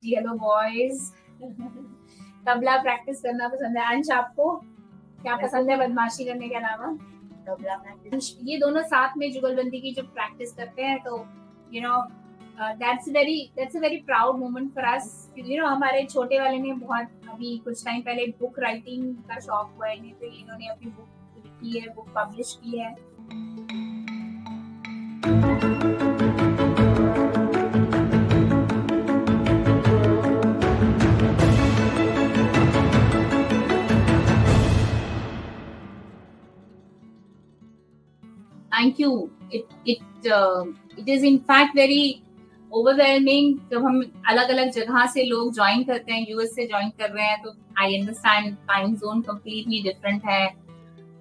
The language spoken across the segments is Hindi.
जी हेलो बॉयज। तबला प्रैक्टिस करना पसंद है। अंश, आपको क्या पसंद है बदमाशी करने के अलावा? तबला प्रैक्टिस। ये दोनों साथ में जुगलबंदी की जब प्रैक्टिस करते हैं तो you know that's a very proud moment for us. हमारे छोटे वाले ने बहुत अभी कुछ टाइम पहले बुक राइटिंग का शौक हुआ है, तो इन्होंने अपनी बुक लिखी है, बुक पब्लिश की है। Thank you. It is in fact very overwhelming जब हम अलग अलग जगह से लोग ज्वाइन करते हैं, यूएस से ज्वाइन कर रहे हैं, तो I understand time zone completely different है।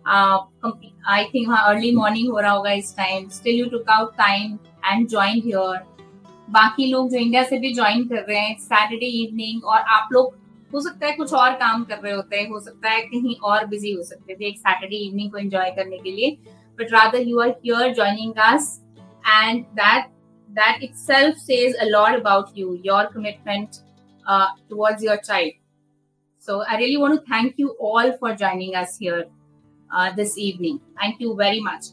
आई थिंक वहाँ अर्ली मॉर्निंग हो रहा होगा इस time, still you took out time and join here. बाकी लोग जो इंडिया से भी ज्वाइन कर रहे हैं सैटरडे इवनिंग, और आप लोग हो सकता है कुछ और काम कर रहे होते हैं, हो सकता है कहीं और बिजी हो सकते थे एक सैटरडे इवनिंग को एंजॉय करने के लिए, but rather you are here joining us, and that itself says a lot about you, your commitment towards your child. So I really want to thank you all for joining us here this evening. Thank you very much.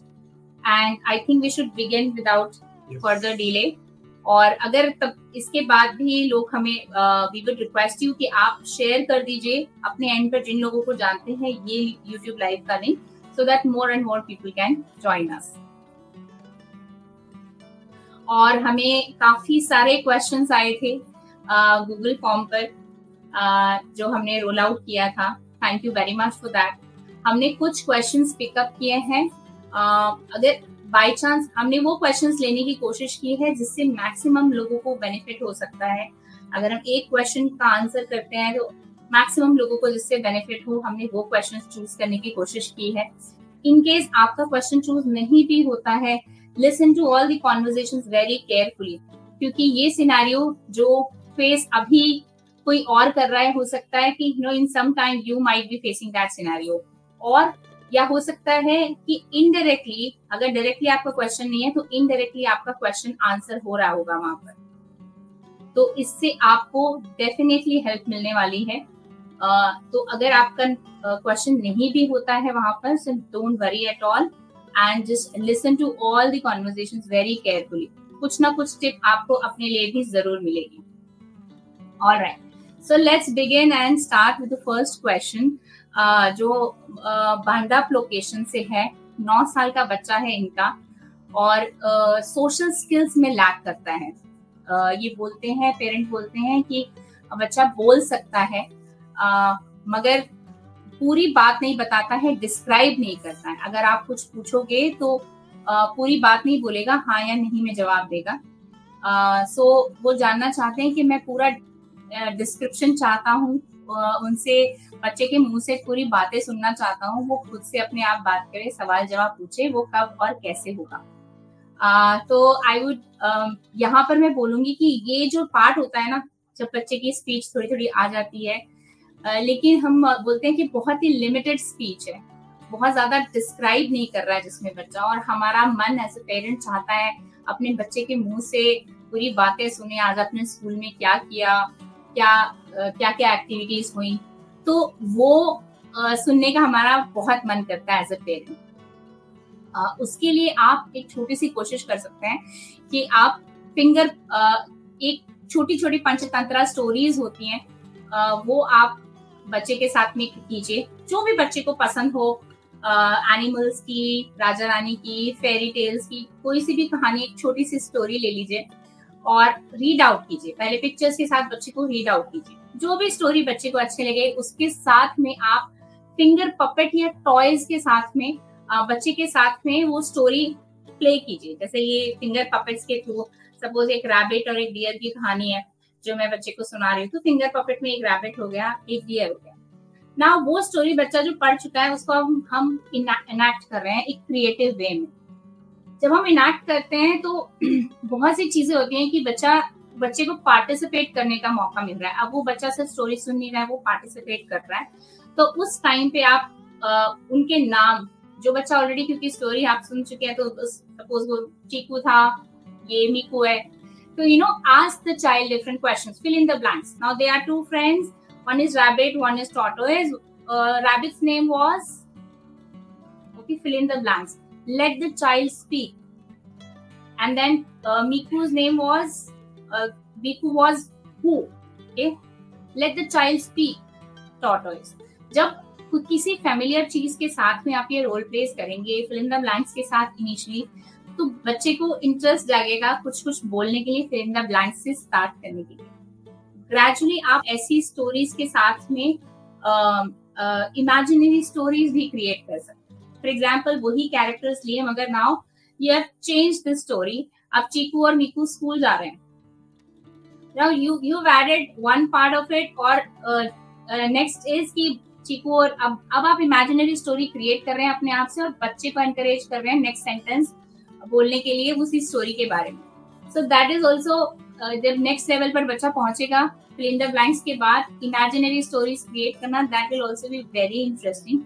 And I think we should begin without further delay. और अगर तब इसके बाद भी लोग हमें we would request you कि आप शेयर कर दीजिए अपने एंड पर जिन लोगों को जानते हैं ये YouTube लाइव का link, so that more and more people can join us. और हमें काफी सारे क्वेश्चंस आए थे गूगल फॉर्म पर जो हमने रोल आउट किया था। Thank you very much for that. हमने कुछ क्वेश्चंस पिकअप किए हैं। अगर बाय चांस हमने वो क्वेश्चंस लेने की कोशिश की है जिससे मैक्सिमम लोगों को बेनिफिट हो सकता है। अगर हम एक क्वेश्चन का आंसर करते हैं तो मैक्सिमम लोगों को जिससे बेनिफिट हो, हमने वो क्वेश्चन चूज करने की कोशिश की है। इन केस आपका क्वेश्चन चूज नहीं भी होता है, listen to all the conversations very carefully, क्योंकि ये सिनेरियो जो फेस अभी कोई और कर रहा है, हो सकता है कि in some time you might be facing that scenario, और या हो सकता है कि इनडायरेक्टली, अगर डायरेक्टली आपका क्वेश्चन नहीं है तो इनडायरेक्टली आपका क्वेश्चन आंसर हो रहा होगा वहां पर, तो इससे आपको डेफिनेटली हेल्प मिलने वाली है। तो अगर आपका क्वेश्चन नहीं भी होता है वहां पर, so don't worry at all and just listen to all the conversations very carefully. कुछ ना कुछ टिप आपको अपने लिए भी जरूर मिलेगी। Alright, so let's begin and start with the first question जो बांडाप लोकेशन से है। 9 साल का बच्चा है इनका, और सोशल स्किल्स में लैक करता है। ये बोलते हैं, पेरेंट बोलते हैं कि बच्चा बोल सकता है मगर पूरी बात नहीं बताता है, डिस्क्राइब नहीं करता है। अगर आप कुछ पूछोगे तो पूरी बात नहीं बोलेगा, हाँ या नहीं में जवाब देगा। सो वो जानना चाहते हैं कि मैं पूरा डिस्क्रिप्शन चाहता हूँ उनसे, बच्चे के मुंह से पूरी बातें सुनना चाहता हूँ। वो खुद से अपने आप बात करे, सवाल जवाब पूछे, वो कब और कैसे होगा। तो आई वुड यहाँ पर मैं बोलूंगी कि ये जो पार्ट होता है ना, जब बच्चे की स्पीच थोड़ी थोड़ी आ जाती है, लेकिन हम बोलते हैं कि बहुत ही लिमिटेड स्पीच है, बहुत ज्यादा डिस्क्राइब नहीं कर रहा है जिसमें बच्चा, और हमारा मन एज ए पेरेंट चाहता है अपने बच्चे के मुंह से पूरी बातें सुने। आज अपने स्कूल में क्या किया, क्या क्या एक्टिविटीज हुई, तो वो सुनने का हमारा बहुत मन करता है एज ए पेरेंट। उसके लिए आप एक छोटी सी कोशिश कर सकते हैं कि आप एक छोटी छोटी पंचतंत्र स्टोरीज होती हैं, वो आप बच्चे के साथ में कीजिए, जो भी बच्चे को पसंद हो। एनिमल्स की, राजा रानी की, फेरी टेल्स की, कोई सी भी कहानी, एक छोटी सी स्टोरी ले लीजिए और रीड आउट कीजिए। पहले पिक्चर्स के साथ बच्चे को रीड आउट कीजिए। जो भी स्टोरी बच्चे को अच्छे लगे, उसके साथ में आप फिंगर पपेट या टॉयज के साथ में बच्चे के साथ में वो स्टोरी प्ले कीजिए। जैसे ये फिंगर पपेट्स के थ्रू, सपोज एक रैबिट और एक डियर की कहानी है जो मैं बच्चे को सुना रही हूँ, तो फिंगर पपेट में एक रैबिट हो गया, एक डियर हो गया। ना वो स्टोरी बच्चा जो पढ़ चुका है उसको हम इनैक्ट कर रहे हैं एक क्रिएटिव वे में। जब हम इनैक्ट करते हैं तो बहुत सी चीजें होती हैं कि बच्चे को पार्टिसिपेट करने का मौका मिल रहा है। अब वो बच्चा सिर्फ स्टोरी सुन नहीं रहा है, वो पार्टिसिपेट कर रहा है। तो उस टाइम पे आप उनके नाम, जो बच्चा ऑलरेडी, क्योंकि स्टोरी आप सुन चुके हैं, तो सपोज वो चीकू था, ये मीकू है, So, ask the child different questions. Fill in the blanks. Now, there are two friends. One is rabbit, one is tortoise. Rabbit's name was... Okay, fill in the blanks. Let the child speak. And then Miku's name was... Miku was who? Okay. Let the child speak. Tortoise. जब किसी familiar चीज के साथ में आप ये role plays करेंगे, fill in the blanks के साथ initially, तो बच्चे को इंटरेस्ट जागेगा कुछ बोलने के लिए, फिर इन द ब्लैंक से स्टार्ट करने के लिए। ग्रेजुअली आप ऐसी स्टोरीज के साथ में इमेजिनरी स्टोरीज भी क्रिएट कर सकते हैं। फॉर एग्जांपल वही कैरेक्टर्स लिए, मगर now you have change the story. अब चीकू और मीकू स्कूल जा रहे हैं, now you have added one part of it, और नेक्स्ट इज कि चीकू और अब आप इमेजिनरी स्टोरी क्रिएट कर रहे हैं अपने आप से, और बच्चे को एनकरेज कर रहे हैं नेक्स्ट सेंटेंस बोलने के लिए उसी स्टोरी के बारे में। सो दैट इज ऑल्सो जब नेक्स्ट लेवल पर बच्चा पहुंचेगा, फिल इन द ब्लैंक्स के बाद इमेजिनरी स्टोरीज क्रिएट करना, that will also be very interesting.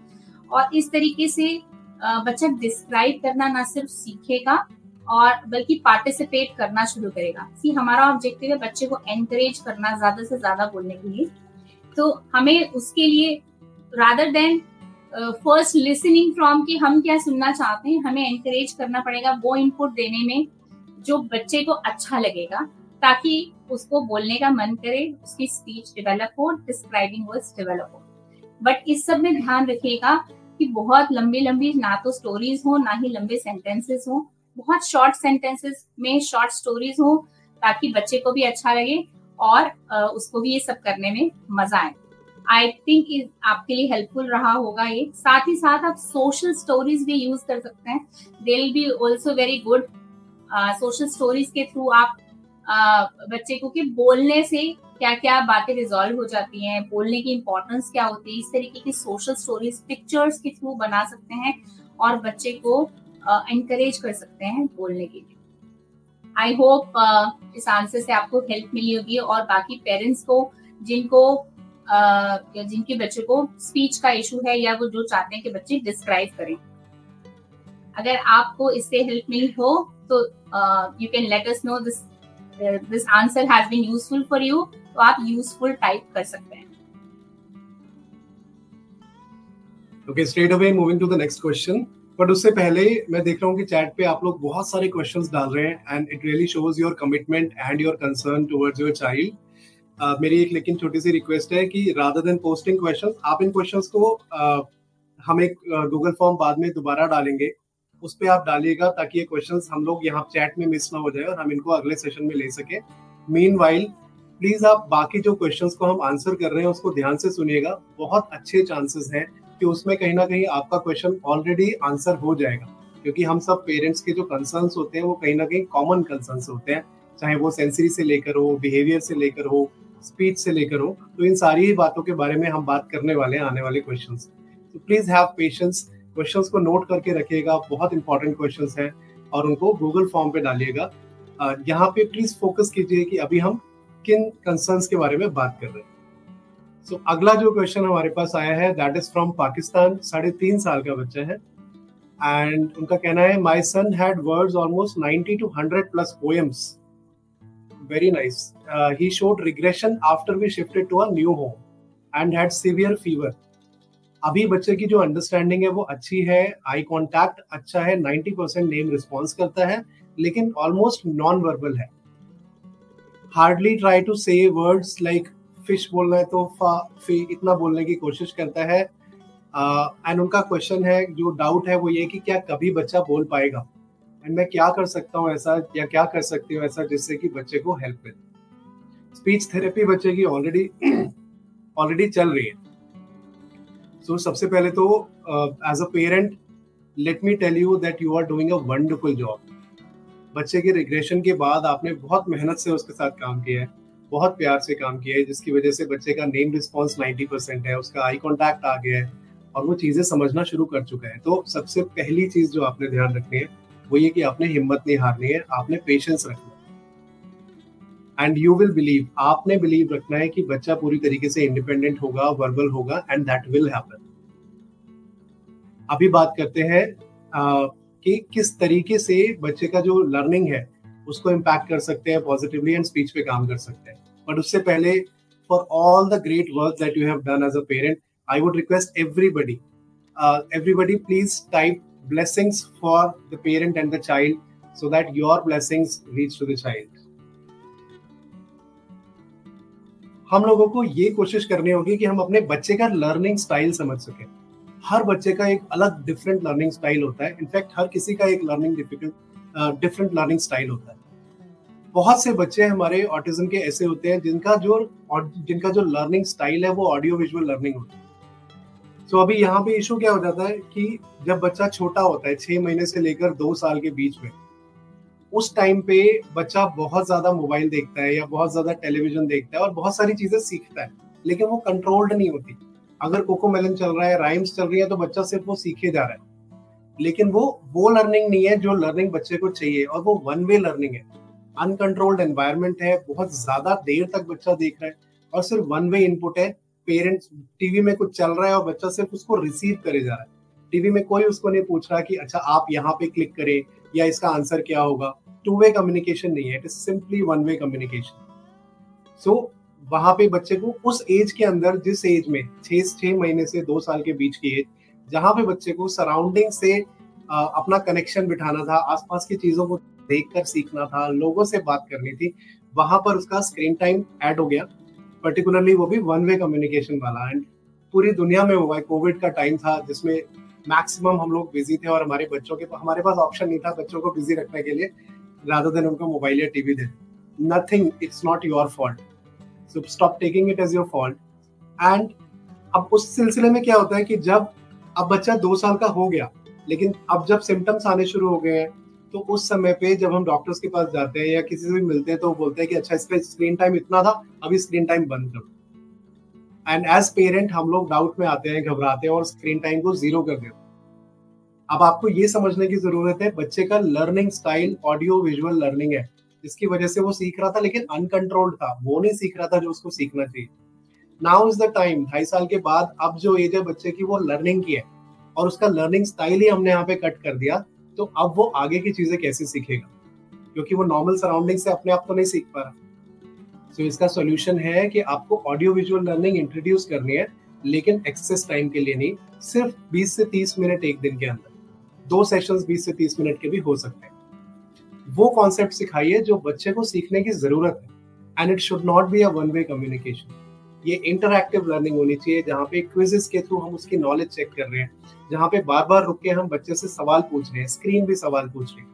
और इस तरीके से बच्चा डिस्क्राइब करना ना सिर्फ सीखेगा और बल्कि पार्टिसिपेट करना शुरू करेगा। सी हमारा ऑब्जेक्टिव है बच्चे को एनकरेज करना ज्यादा से ज्यादा बोलने के लिए, तो हमें उसके लिए rather than first listening from कि हम क्या सुनना चाहते हैं, हमें एनकरेज करना पड़ेगा वो इनपुट देने में जो बच्चे को अच्छा लगेगा, ताकि उसको बोलने का मन करे, उसकी स्पीच डेवलप हो, डिस्क्राइबिंग वर्ड्स डेवलप हो। बट इस सब में ध्यान रखिएगा कि बहुत लंबी लंबी ना तो स्टोरीज हो, ना ही लंबे सेंटेंसेस हो, बहुत शॉर्ट सेंटेंसेस में शॉर्ट स्टोरीज हो, ताकि बच्चे को भी अच्छा लगे और उसको भी ये सब करने में मजा आए। आई थिंक आपके लिए हेल्पफुल रहा होगा ये। साथ ही साथ आप सोशल स्टोरीज भी यूज कर सकते हैं, they will be also very good. Social stories के थ्रू आप बच्चे को कि बोलने से क्या क्या बातें रिजॉल्व हो जाती हैं, बोलने की इंपॉर्टेंस क्या होती है, इस तरीके की सोशल स्टोरीज पिक्चर्स के थ्रू बना सकते हैं और बच्चे को एनकरेज कर सकते हैं बोलने के लिए। आई होप इस आंसर से आपको हेल्प मिली होगी, और बाकी पेरेंट्स को जिनके बच्चे को स्पीच का इशू है या वो जो चाहते हैं कि बच्चे डिस्क्राइब करें, अगर आपको इससे हेल्प मिली हो तो you can let us know this answer has been useful for you, तो आप यूजफुल टाइप कर सकते हैं। Okay, straight away moving to the next question. But उससे पहले मैं देख रहा हूँ कि चैट पे आप लोग बहुत सारे क्वेश्चंस डाल रहे हैं, and it really shows your commitment and your concern towards your child. मेरी एक लेकिन छोटी सी रिक्वेस्ट है कि रादर देन पोस्टिंग क्वेश्चंस, आप इन क्वेश्चंस को हम एक गूगल फॉर्म बाद में दोबारा डालेंगे, उस पर आप डालिएगा, ताकि ये क्वेश्चंस हम लोग यहाँ चैट में मिस ना हो जाए और हम इनको अगले सेशन में ले सके। मीनवाइल प्लीज आप बाकी जो क्वेश्चंस को हम आंसर कर रहे हैं उसको ध्यान से सुनिएगा। बहुत अच्छे चांसेस हैं कि उसमें कहीं ना कहीं आपका क्वेश्चन ऑलरेडी आंसर हो जाएगा, क्योंकि हम सब पेरेंट्स के जो कंसर्न्स होते हैं वो कहीं ना कहीं कॉमन कंसर्न्स होते हैं, चाहे वो सेंसरी से लेकर हो, बिहेवियर से लेकर हो, स्पीच से लेकर हो। तो इन सारी बातों के बारे में हम बात करने वाले हैं आने वाले क्वेश्चंस। तो प्लीज हैव पेशेंस, क्वेश्चंस को नोट करके रखिएगा, बहुत इंपॉर्टेंट क्वेश्चंस हैं, और उनको गूगल फॉर्म पे डालिएगा। यहाँ पे प्लीज फोकस कीजिए कि अभी हम किन कंसर्न्स के बारे में बात कर रहे हैं। सो अगला जो क्वेश्चन हमारे पास आया है दैट इज फ्रॉम पाकिस्तान। 3.5 साल का बच्चा है, एंड उनका कहना है my sun had words almost 90 to 100+ poems. Very nice. He showed regression after we shifted to a new home and had severe fever. अभी बच्चे की जो अंडरस्टैंडिंग है वो अच्छी है, आई कॉन्टैक्ट अच्छा है, 90% नेम रिस्पॉन्स करता है, लेकिन ऑलमोस्ट नॉन वर्बल है। हार्डली ट्राई टू से वर्ड्स लाइक फिश बोलना है तो फा फी इतना बोलने की कोशिश करता है। एंड उनका क्वेश्चन है, जो डाउट है वो ये कि क्या कभी बच्चा बोल पाएगा, एंड मैं क्या कर सकता हूँ ऐसा, या क्या कर सकती हूँ ऐसा जिससे कि बच्चे को हेल्प मिले। स्पीच थेरेपी बच्चे की ऑलरेडी चल रही है। सो सबसे पहले तो as a parent let me tell you that you are doing a wonderful job. बच्चे के रिग्रेशन के बाद आपने बहुत मेहनत से उसके साथ काम किया है, बहुत प्यार से काम किया है, जिसकी वजह से बच्चे का नेम रिस्पॉन्स 90% है, उसका आई कॉन्टैक्ट आ गया है और वो चीजें समझना शुरू कर चुका है। तो सबसे पहली चीज जो आपने ध्यान रखनी है वो ये कि आपने हिम्मत नहीं हारनी है, आपने पेशेंस रखना है, एंड यू विल बिलीव, आपने बिलीव रखना है कि बच्चा पूरी तरीके से इंडिपेंडेंट होगा, वर्बल होगा, एंड दैट विल हैपन। अभी बात करते हैं कि किस तरीके से बच्चे का जो लर्निंग है उसको इम्पैक्ट कर सकते हैं पॉजिटिवली एंड स्पीच पे काम कर सकते हैं. बट उससे पहले, for all the great work that you have done as a parent, I would request everybody please type blessings for the parent and the child so that your blessings reach to the child. हम लोगों को ये कोशिश करनी होगी कि हम अपने बच्चे का लर्निंग स्टाइल समझ सकें. हर बच्चे का एक अलग डिफरेंट लर्निंग स्टाइल होता है. इनफैक्ट हर किसी का एक डिफरेंट लर्निंग स्टाइल होता है. बहुत से बच्चे हमारे ऑटिज्म के ऐसे होते हैं जिनका जो लर्निंग स्टाइल है वो ऑडियो विजुअल लर्निंग होता है. सो अभी यहाँ पे इशू क्या हो जाता है कि जब बच्चा छोटा होता है 6 महीने से लेकर 2 साल के बीच में, उस टाइम पे बच्चा बहुत ज्यादा मोबाइल देखता है या बहुत ज्यादा टेलीविजन देखता है और बहुत सारी चीजें सीखता है, लेकिन वो कंट्रोल्ड नहीं होती. अगर कोकोमेलन चल रहा है, राइम्स चल रही है, तो बच्चा सिर्फ वो सीखे जा रहा है, लेकिन वो लर्निंग नहीं है जो लर्निंग बच्चे को चाहिए, और वो वन वे लर्निंग है. अनकंट्रोल्ड एनवायरनमेंट है, बहुत ज्यादा देर तक बच्चा देख रहा है और सिर्फ वन वे इनपुट है. पेरेंट्स, टीवी में कुछ चल रहा है और बच्चा सिर्फ उसको रिसीव करे जा रहा है. टीवी में कोई उसको नहीं पूछ रहा कि अच्छा आप यहाँ पे क्लिक करें या इसका आंसर क्या होगा. टू वे कम्युनिकेशन नहीं है, it is simply one way communication. So वहां पे बच्चे को उस एज के अंदर, जिस एज में 6 महीने से 2 साल के बीच की एज, जहां पे बच्चे को सराउंडिंग से अपना कनेक्शन बिठाना था, आसपास की चीजों को देखकर सीखना था, लोगों से बात करनी थी, वहां पर उसका स्क्रीन टाइम ऐड हो गया. पर्टिकुलरली वो भी वन वे कम्युनिकेशन वाला. एंड पूरी दुनिया में हुआ है. कोविड का टाइम था जिसमें मैक्सिमम हम लोग बिजी थे और हमारे पास ऑप्शन नहीं था बच्चों को बिजी रखने के लिए, rather than उनको मोबाइल या TV they. Nothing, it's not your fault. So stop taking it as your fault. And अब उस सिलसिले में क्या होता है कि जब अब बच्चा 2 साल का हो गया, लेकिन अब जब सिम्टम्स आने शुरू हो गए हैं, तो उस समय पे जब हम डॉक्टर्स के पास जाते हैं या किसी से भी मिलते हैं तो वो बोलते हैं कि अच्छा इसका स्क्रीन टाइम इतना था, अभी स्क्रीन टाइम बंद करो. एंड एज पेरेंट हम लोग डाउट में आते हैं, घबराते हैं और स्क्रीन टाइम को 0 कर देते हैं. अब आपको ये समझने की जरूरत है, बच्चे का learning style audio visual learning है, जिसकी वजह से वो सीख रहा था लेकिन अनकंट्रोल्ड था. वो नहीं सीख रहा था जो उसको सीखना चाहिए. Now is the time. 2.5 साल के बाद अब जो एज है बच्चे की, वो लर्निंग की है और उसका लर्निंग स्टाइल ही हमने यहाँ पे कट कर दिया. तो अब वो आगे की चीजें कैसे सीखेगा, क्योंकि वो नॉर्मल सराउंडिंग से अपने आप तो नहीं सीख पा रहा. सो इसका सोल्यूशन है कि आपको ऑडियो विजुअल लर्निंग इंट्रोड्यूस करनी है, लेकिन एक्सेस टाइम के लिए नहीं. सिर्फ 20 से 30 मिनट एक दिन के अंदर. 2 सेशंस 20 से 30 मिनट के भी हो सकते हैं. वो कॉन्सेप्ट सिखाइए जो बच्चे को सीखने की जरूरत है. And it should not be a one way communication. ये इंटरैक्टिव लर्निंग होनी चाहिए, जहाँ पे क्विजेस के थ्रू हम उसकी नॉलेज चेक कर रहे हैं, जहाँ पे बार बार रुक के हम बच्चे से सवाल पूछ रहे हैं, स्क्रीन भी सवाल पूछ रही है,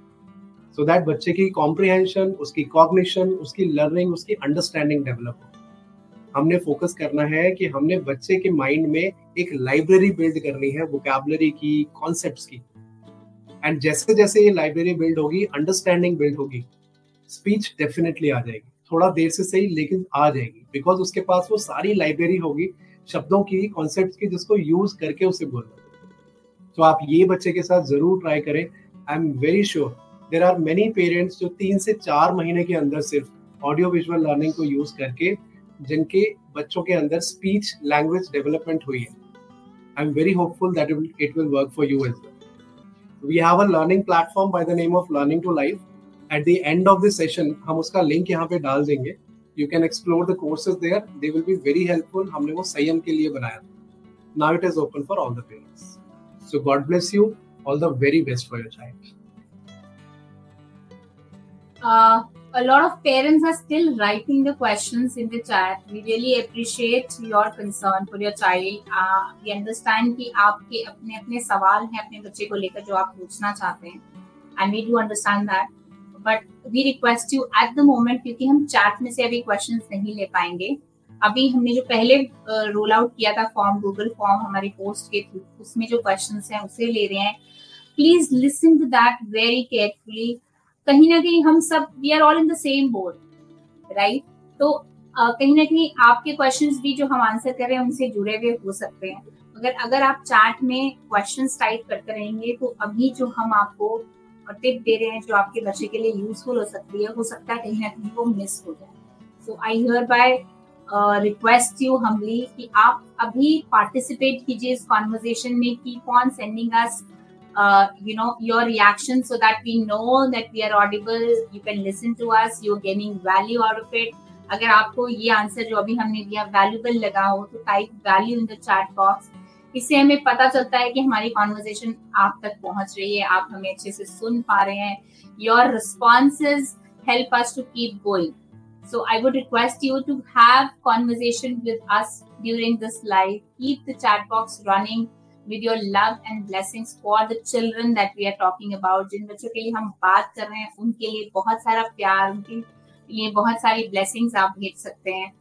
सो दैट बच्चे की कॉम्प्रिहेंशन, उसकी कॉग्निशन, उसकी लर्निंग, उसकी अंडरस्टैंडिंग डेवलप हो. हमने फोकस करना है कि हमने बच्चे के माइंड में एक लाइब्रेरी बिल्ड करनी है, वोकैबुलरी की, कॉन्सेप्ट्स की. एंड जैसे जैसे ये लाइब्रेरी बिल्ड होगी, अंडरस्टैंडिंग बिल्ड होगी, स्पीच डेफिनेटली आ जाएगी. थोड़ा देर से सही, लेकिन आ जाएगी, बिकॉज उसके पास वो सारी लाइब्रेरी होगी शब्दों की, कॉन्सेप्ट्स की, जिसको यूज करके उसे बोलना. तो आप ये बच्चे के साथ जरूर ट्राई करें. I am very sure there are many parents जो 3 से 4 महीने के अंदर सिर्फ ऑडियो विजुअल लर्निंग को यूज करके जिनके बच्चों के अंदर स्पीच लैंग्वेज डेवलपमेंट हुई है. I am very hopeful that it will work for you as well. We have a learning platform by the name of Learning to Life. At the end of this session, हम उसका लिंक यहाँ पे डाल देंगे. You can explore the courses there. They will be very helpful. हमने वो संयम के लिए बनाया. Now it is open for all the parents. So God bless you. All the very best for your child. A lot of parents are still writing the questions in the chat. We really appreciate your concern for your child. We understand कि आपके अपने अपने सवाल हैं अपने बच्चे को लेकर जो आप पूछना चाहते हैं, and we do understand that. But we request you at the moment, क्योंकि हम चैट में से अभी questions नहीं ले पाएंगे. अभी हमने जो पहले रोल आउट किया था फॉर्म, गूगल फॉर्म हमारी पोस्ट के थ्रू, उसमें जो questions हैं उसे ले रहे हैं. Please listen to that very carefully. कहीं ना कहीं हम सब we are all in the same boat, right? तो कहीं ना कहीं आपके क्वेश्चंस भी जो हम आंसर कर रहे हैं उनसे जुड़े हुए हो सकते हैं. अगर आप चैट में क्वेश्चंस टाइप करते रहेंगे तो अभी जो हम आपको टिप दे रहे हैं जो आपके बच्चे के लिए यूजफुल हो सकती है, हो सकता है कहीं ना कहीं वो मिस हो जाए. So I hereby request you humbly कि आप अभी पार्टिसिपेट कीजिए इस कॉन्वर्सेशन में. Keep on sending us your reaction so that we know that we are audible, you can listen to us, you're gaining value out of it. अगर आपको ये आंसर जो अभी हमने दिया वैल्यूबल लगा हो तो type value in the chat box. इससे हमें पता चलता है कि हमारी कॉन्वर्सेशन आप तक पहुंच रही है, आप हमें अच्छे से सुन पा रहे हैं. Your responses help us to keep going. So I would request you to have conversation with us during this live. Keep the chat box running with your love and blessings for the children that we are talking about. जिन बच्चों के लिए हम बात कर रहे हैं उनके लिए बहुत सारा प्यार, उनके लिए बहुत सारी blessings आप भेज सकते हैं.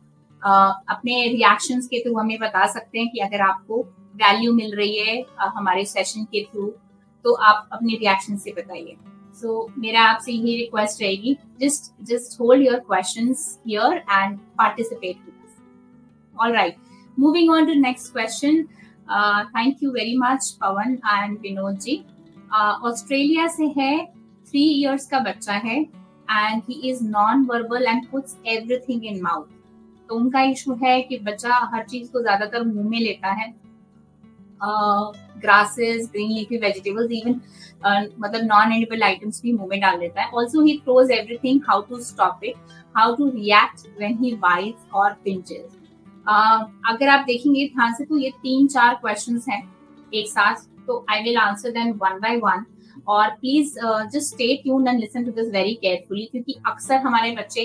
अपने reactions के थ्रू हमें बता सकते हैं कि अगर आपको वैल्यू मिल रही है हमारे सेशन के थ्रू तो आप अपने रिएक्शन से बताइए. So मेरा आपसे यही रिक्वेस्ट रहेगी, just hold your questions here and participate with us. All right, moving on to next question. Thank you very much Pawan and Vinod ji. Australia से है, 3 years का बच्चा है and he is non-verbal and puts everything in mouth. तो उनका इशू है कि बच्चा हर चीज को ज्यादातर मुंह में लेता है, grasses, green leafy vegetables, even मतलब नॉन एडिबल आइटम्स भी मुंह में डाल देता है. Also he throws everything. How to stop it, how to react when he bites और पिंचेस. अगर आप देखेंगे ध्यान से तो ये 3-4 क्वेश्चंस हैं एक साथ, तो I will answer them one by one. और please just stay tuned and listen to this very carefully, क्योंकि अक्सर हमारे बच्चे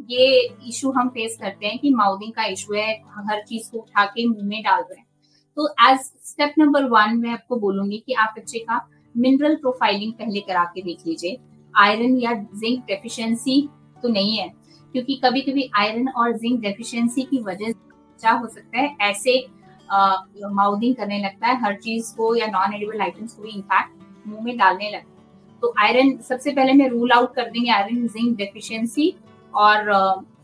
ये इशू हम फेस करते हैं कि माउथिंग का इशू है, हर चीज को उठा के मुंह में डाल रहे हैं. तो एज स्टेप नंबर 1 मैं आपको बोलूंगी कि आप बच्चे का मिनरल प्रोफाइलिंग पहले करा के देख लीजिए. आयरन या जिंक डेफिशिएंसी तो नहीं है, क्योंकि कभी कभी आयरन और जिंक डेफिशिएंसी की वजह से हो सकता है ऐसे माउथिंग करने लगता है, हर चीज को या नॉन एडिबल आइटम्स को भी इनफैक्ट मुंह में डालने लगता है. तो आयरन सबसे पहले मैं रूल आउट कर देंगे, आयरन जिंक डेफिशिएंसी. और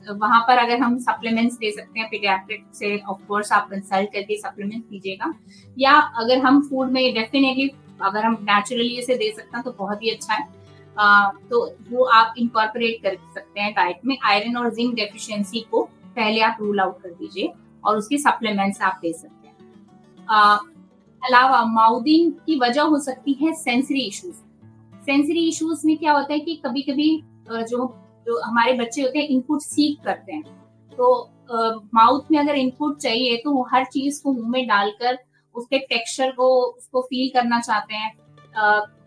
वहां पर अगर हम सप्लीमेंट्स दे सकते हैं पीडियाट्रिक से, ऑफ कोर्स आप कंसल्ट करके सप्लीमेंट दीजिएगा. या अगर हम फूड में डेफिनेटली अगर हम नेचुरली इसे दे सकते हैं तो बहुत ही अच्छा है. तो वो आप इनकॉर्पोरेट कर सकते हैं डाइट में. आयरन और जिंक डेफिशिएंसी को पहले आप रूल आउट कर दीजिए और उसकी सप्लीमेंट्स आप दे सकते हैं. अलावा माउथिंग की वजह हो सकती है सेंसरी इश्यूज. सेंसरी इश्यूज में क्या होता है कि कभी कभी जो हमारे बच्चे होते हैं इनपुट सीख करते हैं, तो माउथ में अगर इनपुट चाहिए तो वो हर चीज को मुंह में डालकर उसके टेक्सचर को उसको फील करना चाहते हैं.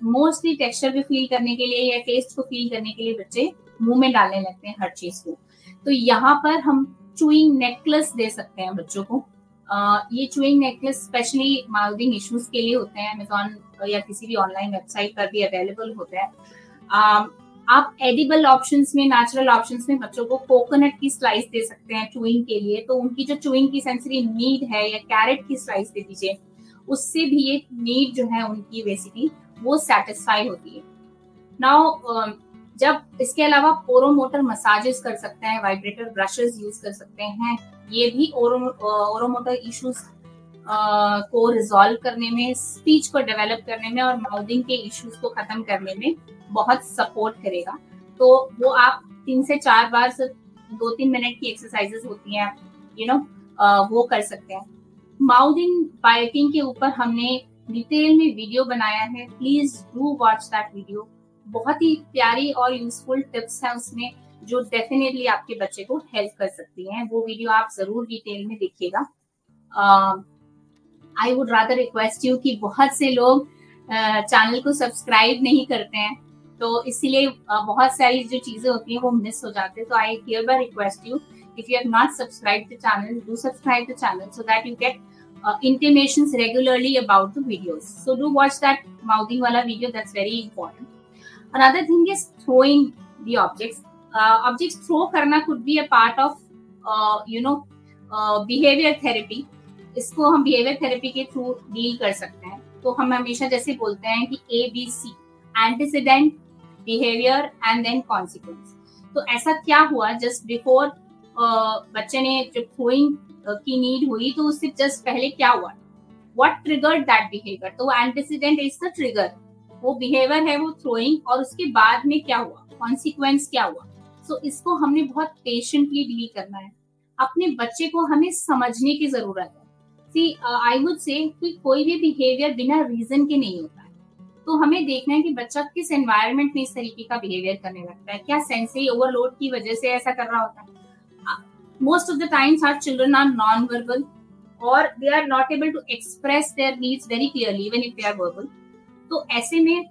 मोस्टली टेक्सचर को फील करने के लिए या टेस्ट को फील करने के लिए बच्चे मुंह में डालने लगते हैं हर चीज को. तो यहाँ पर हम चूइंग नेकलेस दे सकते हैं बच्चों को. ये chewing necklace specially mouthing issues के लिए होते हैं. अमेजॉन या किसी भी ऑनलाइन वेबसाइट पर भी अवेलेबल होते हैं. आप एडिबल ऑप्शंस में, नेचुरल ऑप्शंस में बच्चों को कोकोनट की स्लाइस दे सकते हैं चूइंग के लिए. तो उनकी जो चूइंग की सेंसरी नीड है, या कैरेट की स्लाइस दे दीजिए, उससे भी ये नीड जो है उनकी बेसिकली वो सेटिस्फाई होती है. नाउ जब इसके अलावा ओरोमोटर मसाजेस कर सकते हैं, वाइब्रेटर ब्रशेस यूज कर सकते हैं. ये भी ओरोमोटर इश्यूज को रिजॉल्व करने में, स्पीच को डेवलप करने में और माउथिंग के इश्यूज को खत्म करने में बहुत सपोर्ट करेगा. तो वो आप 3 से 4 बार सिर्फ 2-3 मिनट की एक्सरसाइजेस होती हैं, वो कर सकते हैं. माउथिंग बाइटिंग के ऊपर हमने डिटेल में वीडियो बनाया है, please do watch that video. बहुत ही प्यारी और यूजफुल टिप्स हैं उसमें जो डेफिनेटली आपके बच्चे को हेल्प कर सकती हैं. वो वीडियो आप जरूर डिटेल में देखिएगा. I would rather request you कि बहुत से लोग चैनल को सब्सक्राइब नहीं करते हैं, तो इसीलिए बहुत सारी जो चीजें होती हैं वो मिस हो जाते हैं. तो आई hereby request you, if you have not subscribed the channel, do subscribe the channel so that you get intimations regularly about the videos. So do watch that mouthing wala video, that's very important. Another thing is throwing the objects. Objects throw karna could be a part of behavior therapy. इसको हम behavior therapy के थ्रू डील कर सकते हैं. तो हम हमेशा जैसे बोलते हैं कि ABC, antecedent, behavior and then consequence. तो ऐसा क्या हुआ जस्ट बिफोर बच्चे ने जब थ्रोइंग की नीड हुई तो उससे जस्ट पहले क्या हुआ, व्हाट ट्रिगर्ड दैट बिहेवियर. तो एंटीसीडेंट इज द ट्रिगर, वो बिहेवियर है वो थ्रोइंग, और उसके बाद में क्या हुआ, कॉन्सिक्वेंस क्या हुआ. सो इसको हमने बहुत पेशेंटली डील करना है. अपने बच्चे को हमें समझने की जरूरत है. सी आई वुड से कोई भी बिहेवियर बिना रीजन के नहीं होता है। तो हमें देखना है कि बच्चा किस एनवायरनमेंट में इस तरीके का बिहेवियर करने लगता है, क्या सेंसरी ओवरलोड की वजह से ऐसा कर रहा होता है। Most of the times our children are non verbal और they are not able to express their needs very clearly even if they are verbal. तो ऐसे में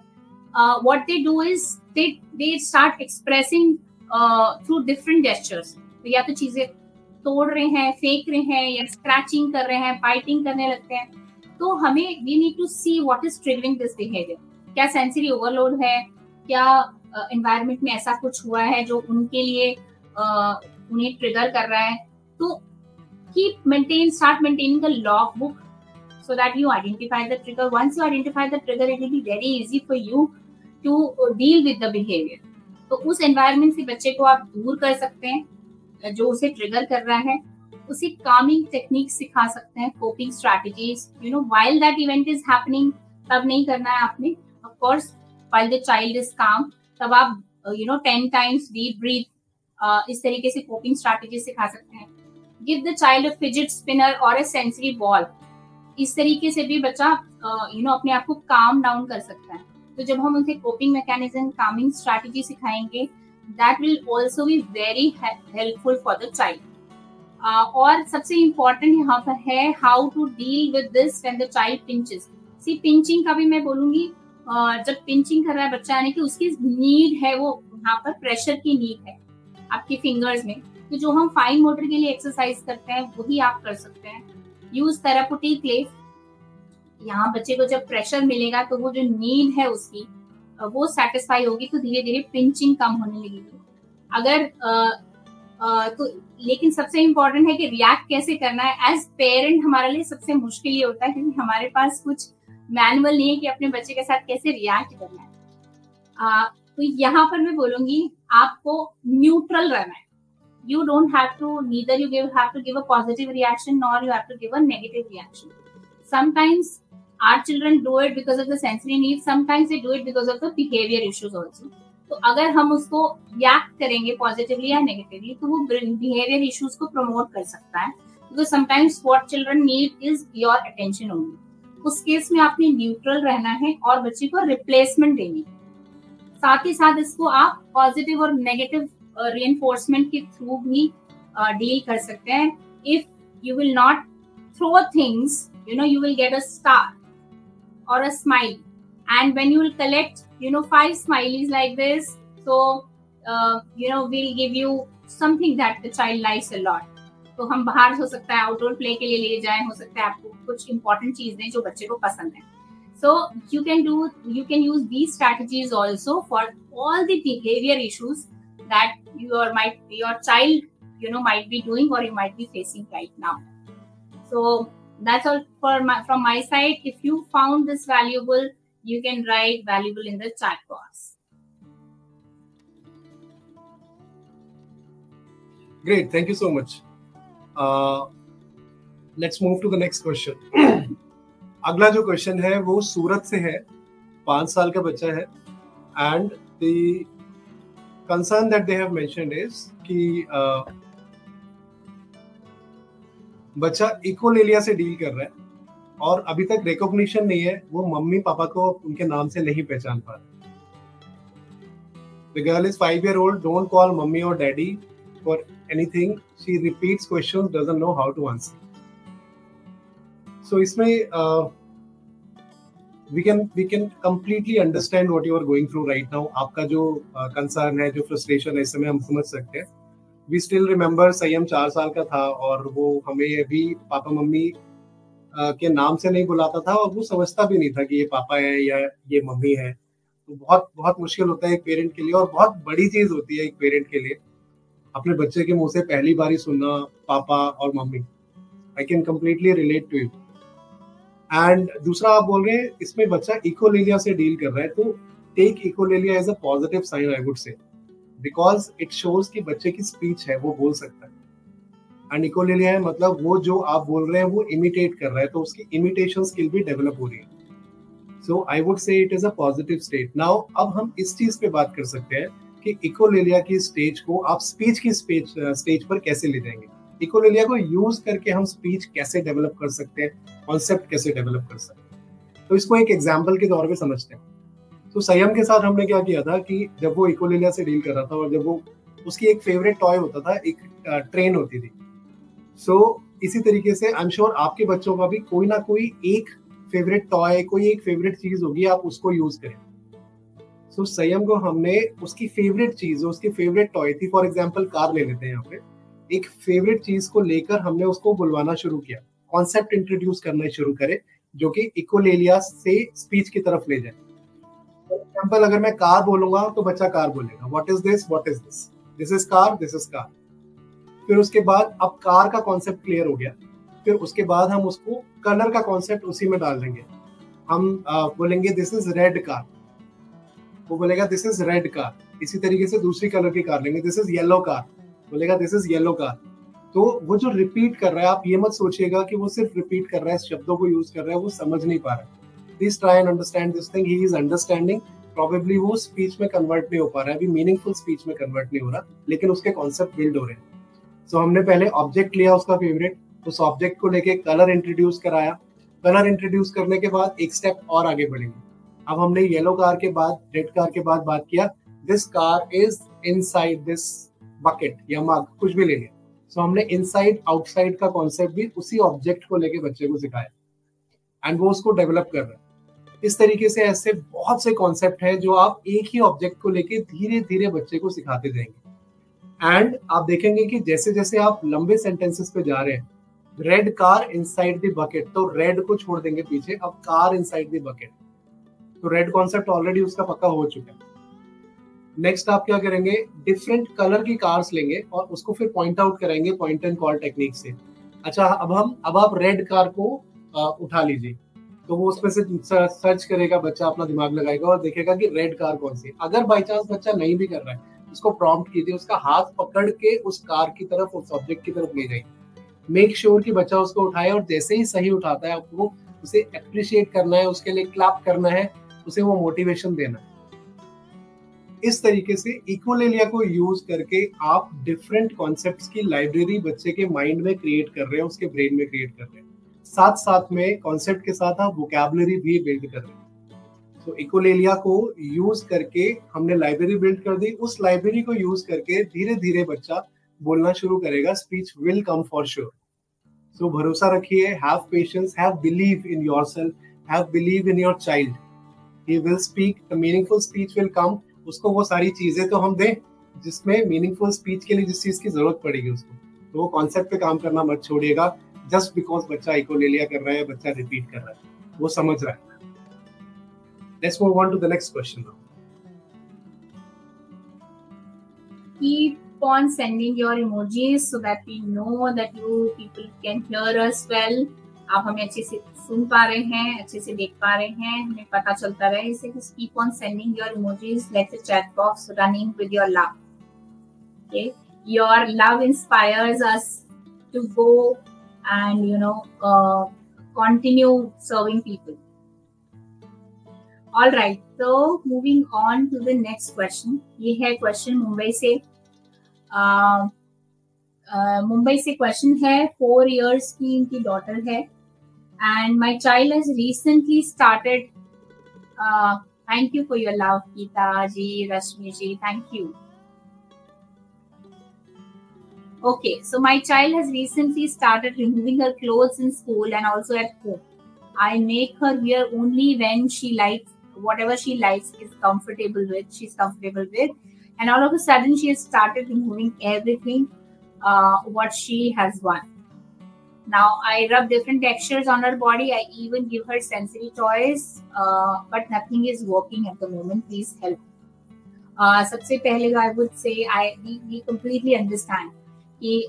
what they do is they start expressing through different gestures. तो या तो चीजें तोड़ रहे हैं, फेंक रहे हैं, या स्क्रैचिंग कर रहे हैं, बाइटिंग करने लगते हैं। तो हमें we need to see what is triggering this behaviour. क्या सेंसरी ओवरलोड है, क्या एनवायरनमेंट में ऐसा कुछ हुआ है जो उनके लिए उन्हें ट्रिगर कर रहा है। तो start maintaining a log book so that you identify the trigger. Once you identify the trigger, it will be very easy for you to deal with the behavior. तो उस एनवायरनमेंट से बच्चे को आप दूर कर सकते हैं जो उसे ट्रिगर कर रहा है। उसे कामिंग टेक्निक सिखा सकते हैं, coping strategies, while that event is happening तब नहीं करना है आपने। Of course while the child is काम तब आप 10 टाइम्स डीप ब्रीथ इस तरीके से कोपिंग स्ट्रैटेजी सिखा सकते हैं। Give the child a fidget spinner और अ सेंसरी बॉल। इस तरीके से भी बच्चा अपने आप को काम डाउन कर सकता है। तो जब हम उनसे कोपिंग मैकेनिज्म, कामिंग स्ट्रैटेजी सिखाएंगे, that will also be very helpful for the child. और सबसे इम्पोर्टेंट यहाँ पर है how to deal with this when the child pinches. See pinching का भी मैं बोलूंगी, जब पिंचिंग कर रहा है बच्चा, यानी कि उसकी नीड है, वो यहाँ पर प्रेशर की नीड है आपकी फिंगर्स में। तो जो हम फाइन मोटर के लिए एक्सरसाइज करते हैं वही आप कर सकते हैं। Use therapeutic place. यहाँ बच्चे को जब प्रेशर मिलेगा तो वो जो नीड है उसकी वो सेटिस्फाई होगी, तो धीरे धीरे पिंचिंग कम होने लगेगी। अगर तो लेकिन सबसे इम्पोर्टेंट है कि रिएक्ट कैसे करना है। एज पेरेंट हमारे लिए सबसे मुश्किल ये होता है क्योंकि हमारे पास कुछ मैनुअल नहीं है कि अपने बच्चे के साथ कैसे रिएक्ट करना है। तो यहाँ पर मैं बोलूंगी आपको न्यूट्रल रहना है। You don't have to, neither you have to give a positive reaction nor you have to give a negative reaction. Sometimes our children do it because of the sensory needs, sometimes they do it because of the behavior issues also. तो अगर हम उसको react करेंगे positively या negatively तो वो behavior issues को promote कर सकता है। Because sometimes what children need is your attention only. उस केस में आपने न्यूट्रल रहना है और बच्चे को रिप्लेसमेंट देनी है। साथ ही साथ इसको आप पॉजिटिव और नेगेटिव reinforcement के थ्रू भी डील कर सकते हैं। If you will not throw things, you will get a star or a smile, and when you will collect 5 smileys like this, so we'll give you something that the child likes a lot. तो हम बाहर हो सकता है आउटडोर प्ले के लिए ले जाएं, हो सकता है आपको कुछ इंपॉर्टेंट चीज दें जो बच्चे को पसंद है। So you can use these strategies also for all the behavior issues that your child might be doing or you might be facing right now. So that's all from my side. If you found this valuable, you can write valuable in the chat box. Great, thank you so much. Let's move to the next question. अगला जो क्वेश्चन है वो सूरत से है, 5 साल का बच्चा है, and the concern that they have mentioned is कि बच्चा इकोलेलिया से डील कर रहा है और अभी तक रिकॉग्निशन नहीं है, वो मम्मी पापा को उनके नाम से नहीं पहचान पा रहा। The girl is 5 years old, don't call mummy or daddy for anything. She repeats questions, doesn't know how to answer. So इसमें we can completely understand what you are going through right now. आपका जो concern है, जो frustration है, इस समय हम समझ सकते हैं। We still remember संयम 4 साल का था और वो हमें अभी पापा मम्मी के नाम से नहीं बुलाता था और वो समझता भी नहीं था कि ये पापा है या ये मम्मी है। तो बहुत बहुत मुश्किल होता है एक पेरेंट के लिए और बहुत बड़ी चीज होती है एक पेरेंट के लिए अपने बच्चे के मुंह से पहली बार ही सुनना पापा और mummy. I can completely relate to you. And दूसरा आप बोल रहे हैं इसमें बच्चा इकोलेलिया से डील कर रहा है, तो take echolalia as a positive sign I would say, because it shows कि बच्चे की स्पीच है, वो बोल सकता है। एंड इकोलेलिया है मतलब वो जो आप बोल रहे हैं वो इमिटेट कर रहा है, तो उसकी इमिटेशन स्किल भी डेवलप हो रही है। So I would say it is a positive state. Now अब हम इस चीज पे बात कर सकते हैं कि इकोलेलिया की स्टेज को आप स्पीच की स्टेज पर कैसे ले जाएंगे। इकोलेलिया को यूज करके हम स्पीच कैसे डेवलप कर सकते हैं, कॉन्सेप्ट कैसे डेवलप कर सकते हैं। तो इसको एक एग्जाम्पल के तौर पे समझते हैं। तो संयम के साथ हमने क्या किया था कि जब वो इकोलेलिया से डील कर रहा था और जब वो उसकी एक फेवरेट टॉय होता था, एक ट्रेन होती थी। सो इसी तरीके से आई एम श्योर आपके बच्चों का भी कोई ना कोई एक फेवरेट टॉय, कोई एक फेवरेट चीज होगी, आप उसको यूज करें। सो संयम को हमने उसकी फेवरेट चीज, उसकी फेवरेट टॉय थी, फॉर एग्जाम्पल कार ले लेते हैं यहाँ पे, एक फेवरेट चीज को लेकर हमने उसको बुलवाना शुरू किया, कॉन्सेप्ट इंट्रोड्यूस करना शुरू करे जो कि इकोलेलिया से स्पीच की तरफ ले जाए। फॉर एग्जाम्पल अगर मैं कार बोलूंगा तो बच्चा कार बोलेगा, what is this, what is this, this is car, this is car. फिर उसके बाद अब कार का कॉन्सेप्ट क्लियर हो गया, फिर उसके बाद हम उसको कलर का कॉन्सेप्ट उसी में डाल देंगे। हम बोलेंगे दिस इज रेड कार, वो बोलेगा दिस इज रेड कार। इसी तरीके से दूसरी कलर की कार लेंगे, दिस इज येलो कार, बोलेगा दिस इज येलो कार। तो वो जो रिपीट कर रहा है, आप ये मत सोचिएगा कि वो सिर्फ रिपीट कर रहा है, शब्दों को यूज कर रहा है, वो समझ नहीं पा रहा है। Please try and understand this thing, he is understanding, probably वो स्पीच में कन्वर्ट नहीं हो पा रहा है, अभी मीनिंगफुल स्पीच में कन्वर्ट नहीं हो रहा, लेकिन उसके कॉन्सेप्ट बिल्ड हो रहे हैं। सो हमने पहले ऑब्जेक्ट लिया उसका फेवरेट, उस ऑब्जेक्ट को लेके कलर इंट्रोड्यूस कराया। कलर इंट्रोड्यूस करने के बाद एक स्टेप और आगे बढ़ेंगे। अब हमने येलो कार के बाद, रेड कार के बाद बात किया this car is inside this bucket या मग, कुछ भी ले लिया। सो हमने इनसाइड आउटसाइड का कॉन्सेप्ट भी उसी ऑब्जेक्ट को लेके बच्चे को सिखाया एंड वो उसको डेवलप कर रहा है। इस तरीके से ऐसे बहुत से कॉन्सेप्ट हैं जो आप एक ही ऑब्जेक्ट को लेके धीरे धीरे बच्चे को सिखाते जाएंगे। एंड आप देखेंगे कि जैसे जैसे आप लंबे सेंटेंसेस पे जा रहे हैं, red car inside the bucket, तो रेड को छोड़ देंगे पीछे, अब कार इनसाइड द बकेट। तो रेड कॉन्सेप्ट ऑलरेडी उसका पक्का हो चुका है। नेक्स्ट आप क्या करेंगे, डिफरेंट कलर की कार्स लेंगे और उसको फिर पॉइंट आउट करेंगे पॉइंट एंड कॉल टेक्निक से। अच्छा, अब आप रेड कार को उठा लीजिए, तो वो उसमें से सर्च करेगा, बच्चा अपना दिमाग लगाएगा और देखेगा कि रेड कार कौन सी है। अगर बाई चांस बच्चा नहीं भी कर रहा है, उसको प्रॉम्प्ट कीजिए, उसका हाथ पकड़ के उस कार की तरफ, उस ऑब्जेक्ट की तरफ ले जाइए। मेक श्योर कि बच्चा उसको उठाए और जैसे ही सही उठाता है आपको उसे अप्रिशिएट करना है, उसके लिए क्लैप करना है, उसे वो मोटिवेशन देना है। इस तरीके से इकोलेलिया को यूज करके आप डिफरेंट कॉन्सेप्ट्स की लाइब्रेरी बच्चे के माइंड में क्रिएट कर रहे हैं, उसके ब्रेन में क्रिएट कर रहे हैं। साथ साथ में कॉन्सेप्ट के साथ आप वोकैबुलरी भी बिल्ड कर रहे हैं। तो इकोलेलिया को यूज करके हमने लाइब्रेरी बिल्ड कर दी, उस लाइब्रेरी को यूज करके धीरे धीरे बच्चा बोलना शुरू करेगा, speech will come for sure. So भरोसा रखिए, have patience, have believe in yourself, have believe in your child, he will speak, the meaningful speech will come. उसको वो सारी चीजें तो हम दें जिसमें मीनिंगफुल स्पीच के लिए जिस चीज की जरूरत पड़ेगी उसको, तो वो कॉन्सेप्ट पे काम करना मत छोड़िएगा जस्ट बिकॉज बच्चा इकोलेलिया कर रहा है, बच्चा रिपीट कर रहा है, वो समझ रहा है। Let's move on to the next question now. Keep on sending your emojis so that we know that you people can hear us well. आप हमें अच्छे से सुन पा रहे हैं, अच्छे से देख पा रहे हैं, हमें पता चलता रहे इसे। Keep on sending your emojis. Let the chat box running with your love. Okay, your love inspires us to go and continue serving people. All right, so moving on to the next question. ये है क्वेश्चन मुंबई से। मुंबई से क्वेश्चन है, 4 years की इनकी डॉटर है and my child has recently started thank you for your love, Geeta ji, Rashmi ji, thank you. Okay, so my child has recently started removing her clothes in school and also at home. I make her wear only when she likes, whatever she likes is comfortable with, she's comfortable with, and all of a sudden she has started removing everything what she has worn. Now I rub different textures on her body. I even give her sensory toys, but nothing is working at the moment. Please help. सबसे पहले I would say we completely understand कि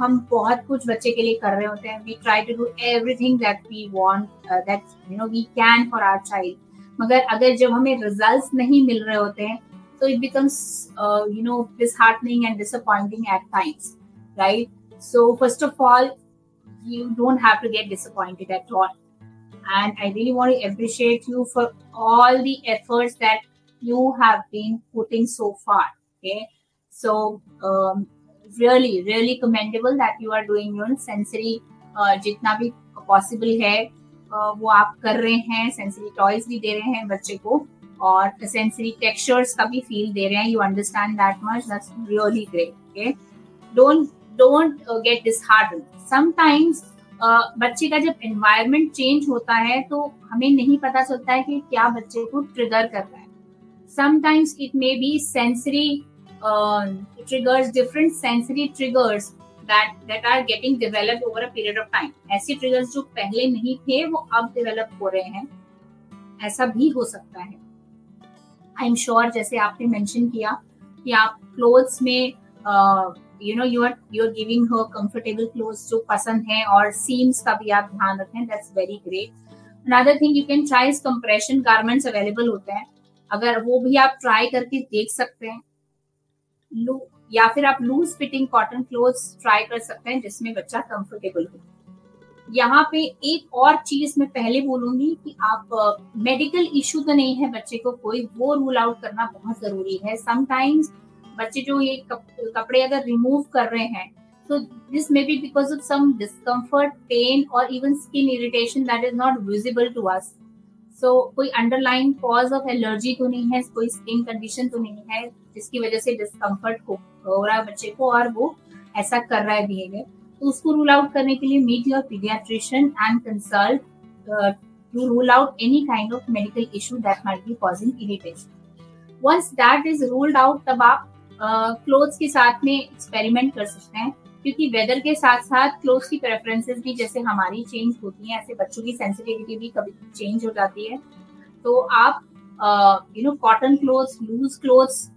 हम बहुत कुछ बच्चे के लिए कर रहे होते हैं. We try to do everything that we want, that we can for our child. मगर अगर जब हमें results नहीं मिल रहे होते हैं, so it becomes disheartening and disappointing at times, right? So first of all, you don't have to get disappointed at all, and I really want to appreciate you for all the efforts that you have been putting so far. Okay, so really commendable that you are doing your sensory जितना भी पॉसिबल है वो आप कर रहे हैं. सेंसरी टॉयज भी दे रहे हैं बच्चे को और सेंसरी टेक्सचर्स का भी फील दे रहे हैं. You understand that much, that's really great. Okay, don't get disheartened. Sometimes बच्चे का जब एनवायरनमेंट चेंज होता है तो हमें नहीं पता चलता है कि क्या बच्चे को ट्रिगर कर रहा है. Sometimes it may be sensory triggers, different sensory triggers that are getting developed over a period of time. ऐसे triggers जो पहले नहीं थे वो अब develop हो रहे हैं, ऐसा भी हो सकता है. I'm sure जैसे आपने mention किया कि आप clothes में you're giving her comfortable clothes जो पसंद है और seams का भी आप ध्यान रखें. That's very great. Another thing you can try is compression garments available होते हैं, अगर वो भी आप try करके देख सकते हैं. या फिर आप loose fitting cotton clothes try कर सकते हैं जिसमें बच्चा कंफर्टेबल हो. यहाँ पे एक और चीज मैं पहले बोलूंगी कि आप मेडिकल इश्यू तो नहीं है बच्चे को कोई, वो रूल आउट करना बहुत जरूरी है. समटाइम्स बच्चे जो ये कपड़े अगर रिमूव कर रहे हैं तो this may be because of some discomfort, pain और even skin irritation that is not visible to us. So कोई अंडरलाइन कॉज ऑफ एलर्जी तो नहीं है, कोई स्किन कंडीशन तो नहीं है जिसकी वजह से डिस्कम्फर्ट हो रहा है बच्चे को और वो ऐसा कर रहा है बिहेवियर. तो उसको रूल आउट करने के लिए meet your paediatrician and consult to rule out any kind of medical issue that might be causing irritation. Once that is ruled out तब आप क्लोथ्स के साथ में एक्सपेरिमेंट कर सकते हैं, क्योंकि वेदर के साथ साथ क्लोथ्स की प्रेफरेंसेस भी जैसे हमारी चेंज होती हैं ऐसे बच्चों की सेंसिटिविटी भी कभी चेंज हो जाती है. तो आप cotton clothes, loose clothes,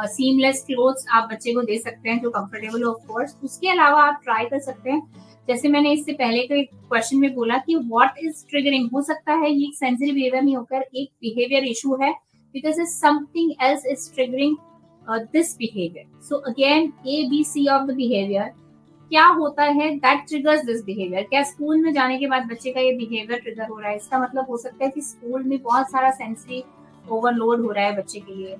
seamless clothes आप बच्चे को दे सकते हैं जो कंफर्टेबल हो ऑफ कोर्स. उसके अलावा आप ट्राई कर सकते हैं, जैसे मैंने इससे पहले के क्वेश्चन में बोला कि व्हाट इज ट्रिगरिंग. हो सकता है ये सेंसरी बिहेवियर नहीं होकर एक बिहेवियर इशू है, because is something else is triggering this behaviour. So again ABC of the behaviour क्या होता है दैट ट्रिगर्स दिस बिहेवियर. क्या स्कूल में जाने के बाद बच्चे का ये बिहेवियर ट्रिगर हो रहा है, इसका मतलब हो सकता है कि स्कूल में बहुत सारा सेंसरी ओवरलोड हो रहा है बच्चे के लिए.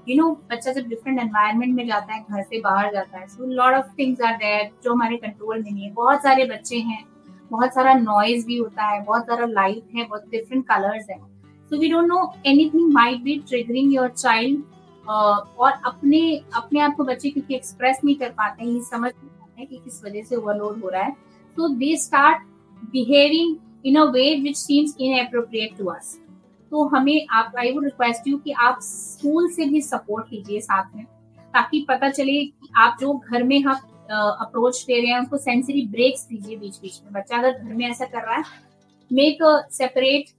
बच्चा जब डिफरेंट एनवायरनमेंट में जाता है, घर से बाहर जाता है, so lot of things are there जो हमारे कंट्रोल में नहीं है. बहुत सारे बच्चे हैं, बहुत सारा नॉइज भी होता है, बहुत सारा लाइट है, बहुत डिफरेंट कलर्स है. So we don't know anything might be triggering your child. और अपने आप को बच्चे क्योंकि एक्सप्रेस नहीं कर पाते हैं, समझ नहीं पाते हैं कि किस वजह से ओवरलोड हो रहा है, so they start behaving in a way which seems inappropriate to us. तो हमें आई वुड रिक्वेस्ट यू कि आप स्कूल से भी सपोर्ट कीजिए साथ में, ताकि पता चले कि आप जो घर में हम अप्रोच दे रहे हैं उसको सेंसरी ब्रेक्स दीजिए बीच बीच में. बच्चा अगर घर में ऐसा कर रहा है, make a separate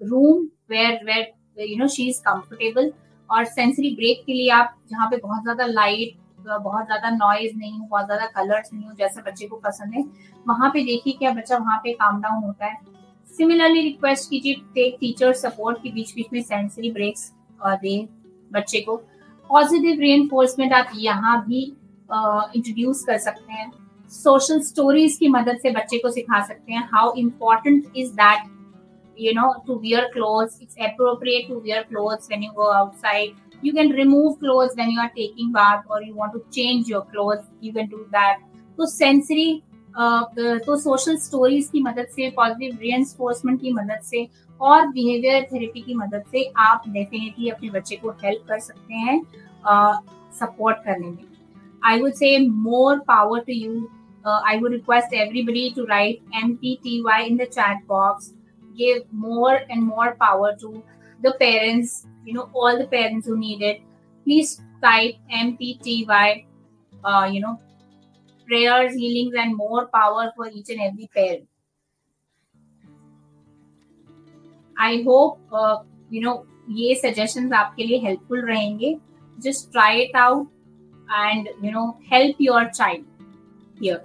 room where she is comfortable, और सेंसरी ब्रेक के लिए आप जहाँ पे बहुत ज्यादा लाइट, बहुत ज्यादा नॉइज नहीं हो, बहुत ज्यादा कलर्स नहीं हो जैसा बच्चे को पसंद है, वहां पे देखिए क्या बच्चा वहां पे काम डाउन होता है. सिमिलरली रिक्वेस्ट कीजिए टेक टीचर सपोर्ट की बीच बीच में सेंसरी ब्रेक्स दें बच्चे को. पॉजिटिव रीइंफोर्समेंट आप यहाँ भी इंट्रोड्यूस कर सकते हैं. सोशल स्टोरीज की मदद से बच्चे को सिखा सकते हैं how important is that to wear clothes. It's appropriate to wear clothes when you go outside. You can remove clothes when you are taking bath or you want to change your clothes. You can do that. तो sensory, तो social stories की मदद से, positive reinforcement की मदद से और behavior therapy की मदद से आप definitely अपने बच्चे को help कर सकते हैं support करने में. I would say more power to you. I would request everybody to write MPTY in the chat box. Give more and more power to the parents, all the parents who need it. Please type MPTY, prayers, healings and more power for each and every parent. I hope, ये suggestions आपके लिए helpful रहेंगे. Just try it out and, help your child here.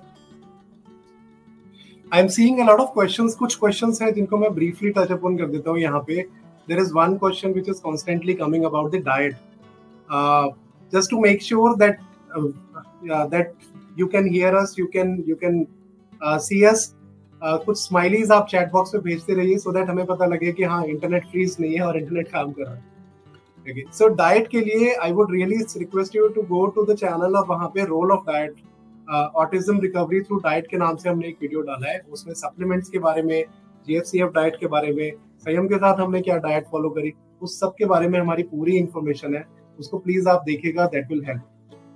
I'm seeing a lot of questions. कुछ questions हैं जिनको मैं briefly touch upon कर देता हूँ यहाँ पे. There is one question which is constantly coming about the diet. Just to make sure that that you can hear us, you can see us. कुछ smileys आप chat box में भेजते रहिए so that हमें पता लगे कि हाँ internet freeze नहीं है और internet काम कर रहा है. सो डाइट के लिए I would really request you to go to the channel और वहाँ पे role of diet, autism recovery through diet के नाम से हमने एक वीडियो डाला है। उसमें सप्लीमेंट्स के बारे में, GFCF डाइट के बारे में, संयम के साथ हमने क्या डाइट फॉलो करी, उस सब के बारे में हमारी पूरी इंफॉर्मेशन है। उसको प्लीज आप देखिएगा, that will help.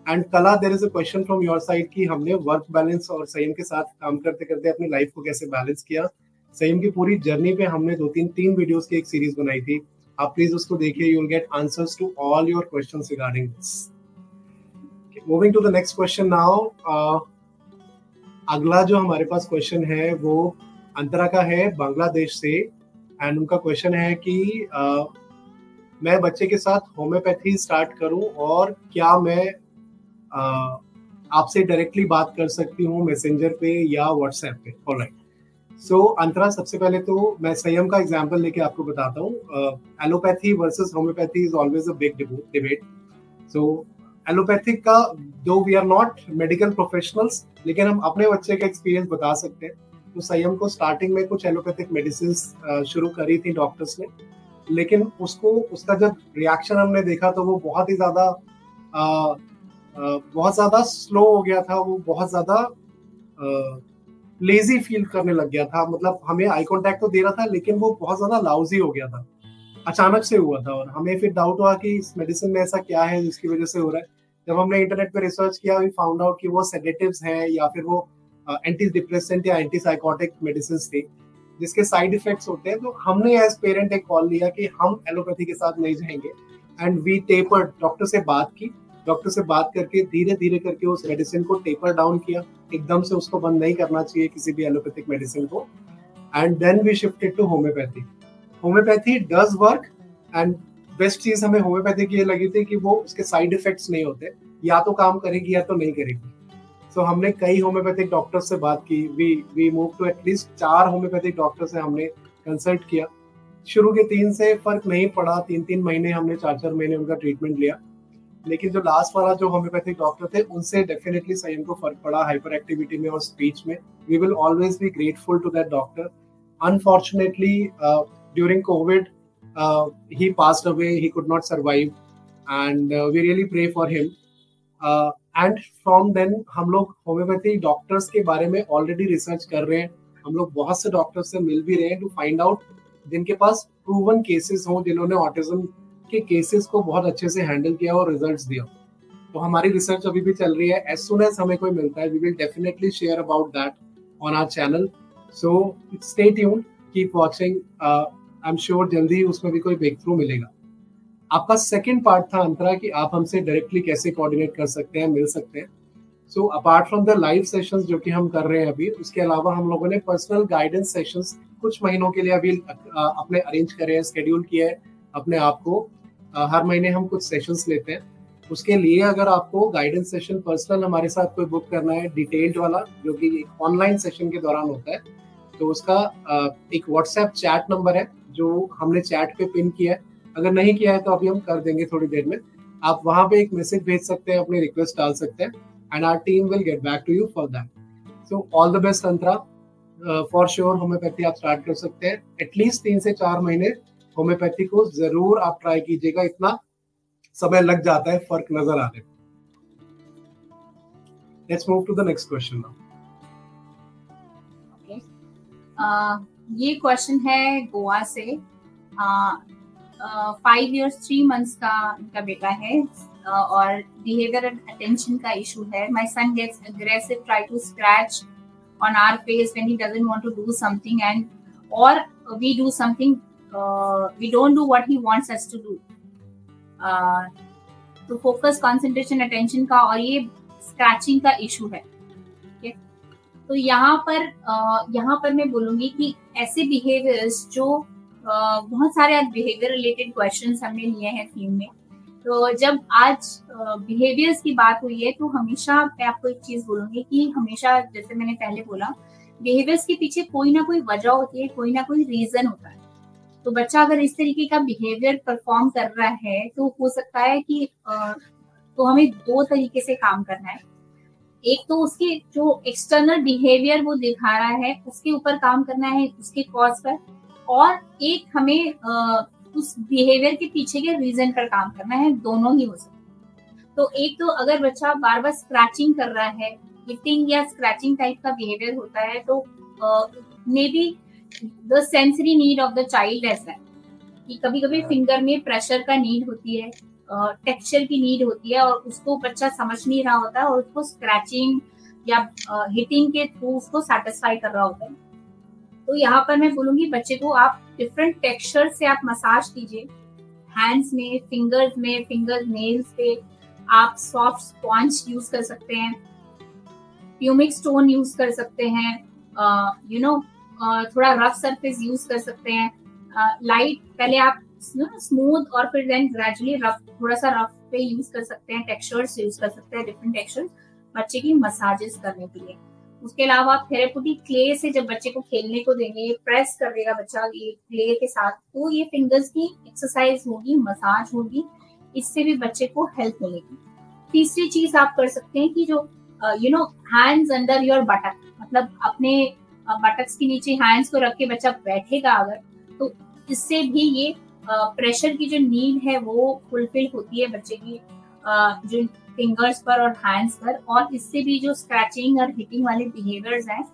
And Kala, there is a question from your side कि हमने वर्क बैलेंस और संयम के साथ काम करते करते अपनी लाइफ को कैसे बैलेंस किया। संयम की पूरी जर्नी पे हमने 2-3 वीडियोस की एक सीरीज बनाई थी, आप प्लीज उसको देखिए, you will get answers to all your questions regarding this. Moving to the next question now. अगला जो हमारे पास क्वेश्चन है वो अंतरा का है, बांग्लादेश से। एंड उनका क्वेश्चन है कि मैं बच्चे के साथ होम्योपैथी स्टार्ट करूं और क्या मैं आपसे डायरेक्टली बात कर सकती हूँ मैसेंजर पे या व्हाट्सएप पे? ऑलराइट। सो अंतरा, सबसे पहले तो मैं संयम का एग्जांपल लेके आपको बताता हूँ। Allopathy versus homeopathy is always a big debate. So allopathic का, though we are not medical professionals, लेकिन हम अपने बच्चे का एक्सपीरियंस बता सकते हैं। तो संयम को स्टार्टिंग में कुछ एलोपैथिक मेडिसिन शुरू करी थी डॉक्टर्स ने, लेकिन उसका जब रिएक्शन हमने देखा तो वो बहुत ज़्यादा स्लो हो गया था। वो बहुत ज़्यादा लेजी फील करने लग गया था। मतलब हमें आई कांटेक्ट तो दे रहा था, लेकिन वो बहुत ज़्यादा लाउजी हो गया था। अचानक से हुआ था और हमें फिर डाउट हुआ कि इस मेडिसिन में ऐसा क्या है जिसकी वजह से हो रहा है। जब हमने इंटरनेट पे रिसर्च किया, वी फाउंड आउट कि वो सेडेटिव्स हैं या फिर वो एंटी डिप्रेसेंट या एंटी साइकोटिक मेडिसिन थी जिसके साइड इफेक्ट्स होते हैं। तो हमने एज पेरेंट एक कॉल लिया कि हम एलोपैथी के साथ नहीं जाएंगे। एंड वी टेपर्ड, डॉक्टर से बात करके धीरे धीरे करके उस मेडिसिन को टेपर डाउन किया। एकदम से उसको बंद नहीं करना चाहिए किसी भी एलोपैथिक मेडिसिन को। And then we shifted to homeopathy. Homeopathy does work, and best चीज हमें होम्योपैथी की ये लगी थी कि वो उसके साइड इफेक्ट्स नहीं होते, या तो काम करेगी या तो नहीं करेगी। सो हमने कई होम्योपैथिक डॉक्टर से बात की। We move to at least 4 homeopathic doctor से हमने कंसल्ट किया। शुरू के 3 से फर्क नहीं पड़ा, 3-3 महीने हमने 4-4 महीने उनका ट्रीटमेंट लिया। लेकिन जो लास्ट वाला जो होम्योपैथिक डॉक्टर थे, उनसे डेफिनेटली संयम को फर्क पड़ा हाइपर एक्टिविटी में और स्पीच में। We will always be grateful to that doctor. Unfortunately during Covid he passed away, he could not survive, and we really pray for him. And from then हम लोग होम्योपैथी डॉक्टर्स के बारे में ऑलरेडी रिसर्च कर रहे हैं। हम लोग बहुत से डॉक्टर्स से मिल भी रहे हैं टू फाइंड आउट जिनके पास प्रूवन केसेस हों, जिन्होंने ऑटिज्म के केसेस को बहुत अच्छे से हैंडल किया और रिजल्ट्स दिया। तो हमारी रिसर्च अभी भी चल रही है। एज सुन एज हमें कोई मिलता है, we will definitely share about that on our channel. So stay tuned, keep watching. I am sure जल्दी उसमें भी कोई ब्रेक थ्रू मिलेगा। आपका सेकंड पार्ट था अंतरा कि आप हमसे डायरेक्टली कैसे कोऑर्डिनेट कर सकते हैं, मिल सकते हैं। So apart from the live sessions जो कि हम कर रहे हैं अभी, उसके अलावा हम लोगों ने पर्सनल गाइडेंस सेशंस कुछ महीनों के लिए अभी अपने अरेंज करे हैं, शेड्यूल किया है अपने आप को। हर महीने हम कुछ सेशंस लेते हैं। उसके लिए अगर आपको गाइडेंस सेशन पर्सनल हमारे साथ कोई बुक करना है, डिटेल्ड वाला, जो कि एक ऑनलाइन सेशन के दौरान होता है, तो उसका एक व्हाट्सएप चैट नंबर है जो हमने चैट पे पिन किया है। अगर नहीं किया है तो अभी हम कर देंगे थोड़ी देर में। आप वहां पे एक मैसेज भेज सकते हैं, अपनी रिक्वेस्ट डाल सकते हैं, and our team will get back to you for that. So all the best Antara. For sure homeopathy आप स्टार्ट कर सकते हैं। एटलीस्ट 3 से 4 महीने होम्योपैथी को जरूर आप ट्राई कीजिएगा, इतना समय लग जाता है फर्क नजर आने। Let's move to the next question now. ये क्वेश्चन है गोवा से। 5 years 3 months का इनका बेटा है और बिहेवियर एंड अटेंशन का इशू है। My son gets aggressive, try to scratch on our face when he doesn't want to do something and और we do something, we don't do what he wants us to do. तो फोकस, कंसंट्रेशन, अटेंशन का और ये स्क्रैचिंग का इशू है। तो यहाँ पर मैं बोलूंगी कि ऐसे बिहेवियर्स जो बहुत सारे आज बिहेवियर रिलेटेड क्वेश्चंस हमने लिए हैं थीम में। तो जब आज बिहेवियर्स की बात हुई है तो हमेशा मैं आपको एक चीज बोलूंगी कि हमेशा, जैसे मैंने पहले बोला, बिहेवियर्स के पीछे कोई ना कोई वजह होती है, कोई ना कोई रीजन होता है। तो बच्चा अगर इस तरीके का बिहेवियर परफॉर्म कर रहा है तो हो सकता है कि तो हमें 2 तरीके से काम करना है। एक तो उसके जो एक्सटर्नल बिहेवियर वो दिखा रहा है उसके ऊपर काम करना है, उसके कॉज पर, और एक हमें उस बिहेवियर के पीछे के रीजन पर काम करना है, दोनों ही हो सकते हैं। तो एक तो अगर बच्चा बार बार स्क्रैचिंग कर रहा है, हिटिंग या स्क्रैचिंग टाइप का बिहेवियर होता है, तो maybe the sensory need of the child as well, कि कभी कभी फिंगर में प्रेशर का नीड होती है, टेक्सचर की नीड होती है, और उसको बच्चा समझ नहीं रहा होता है और उसको स्क्रैचिंग या हिटिंग के थ्रू उसको सेटिस्फाई कर रहा होता है। तो यहाँ पर मैं बोलूंगी बच्चे को आप डिफरेंट टेक्सचर से आप मसाज कीजिए, हैंड्स में, फिंगर नेल्स पे आप सॉफ्ट स्पॉन्ज यूज कर सकते हैं, प्यूमिक स्टोन यूज कर सकते हैं, थोड़ा रफ सरफेस यूज कर सकते हैं, लाइट पहले आप स्मूथ और फिर देन ग्रेजुअली रफ, थोड़ा सा रफ पे यूज कर सकते हैं, टेक्सचर्स यूज कर सकते हैं, डिफरेंट टेक्सचर्स बच्चे की मसाजेस करने के लिए। उसके अलावा आप थेरेप्यूटिक क्ले से जब बच्चे को खेलने को देंगे, प्रेस कर देगा बच्चा ये क्ले के साथ, तो ये फिंगर्स की एक्सरसाइज होगी, मसाज होगी, इससे भी बच्चे को हेल्प मिलेगी। तीसरी चीज आप कर सकते हैं कि जो हैंड्स अंडर योर बटक, मतलब अपने बटक्स के नीचे हैंड्स को रख के बच्चा बैठेगा अगर, तो इससे भी ये प्रेशर की जो नीड है वो फुलफिल होती है बच्चे की जो फिंगर्स पर और हैंड्स पर, और इससे भी जो स्क्रैचिंग और हिटिंग वाले बिहेवियर्स हैं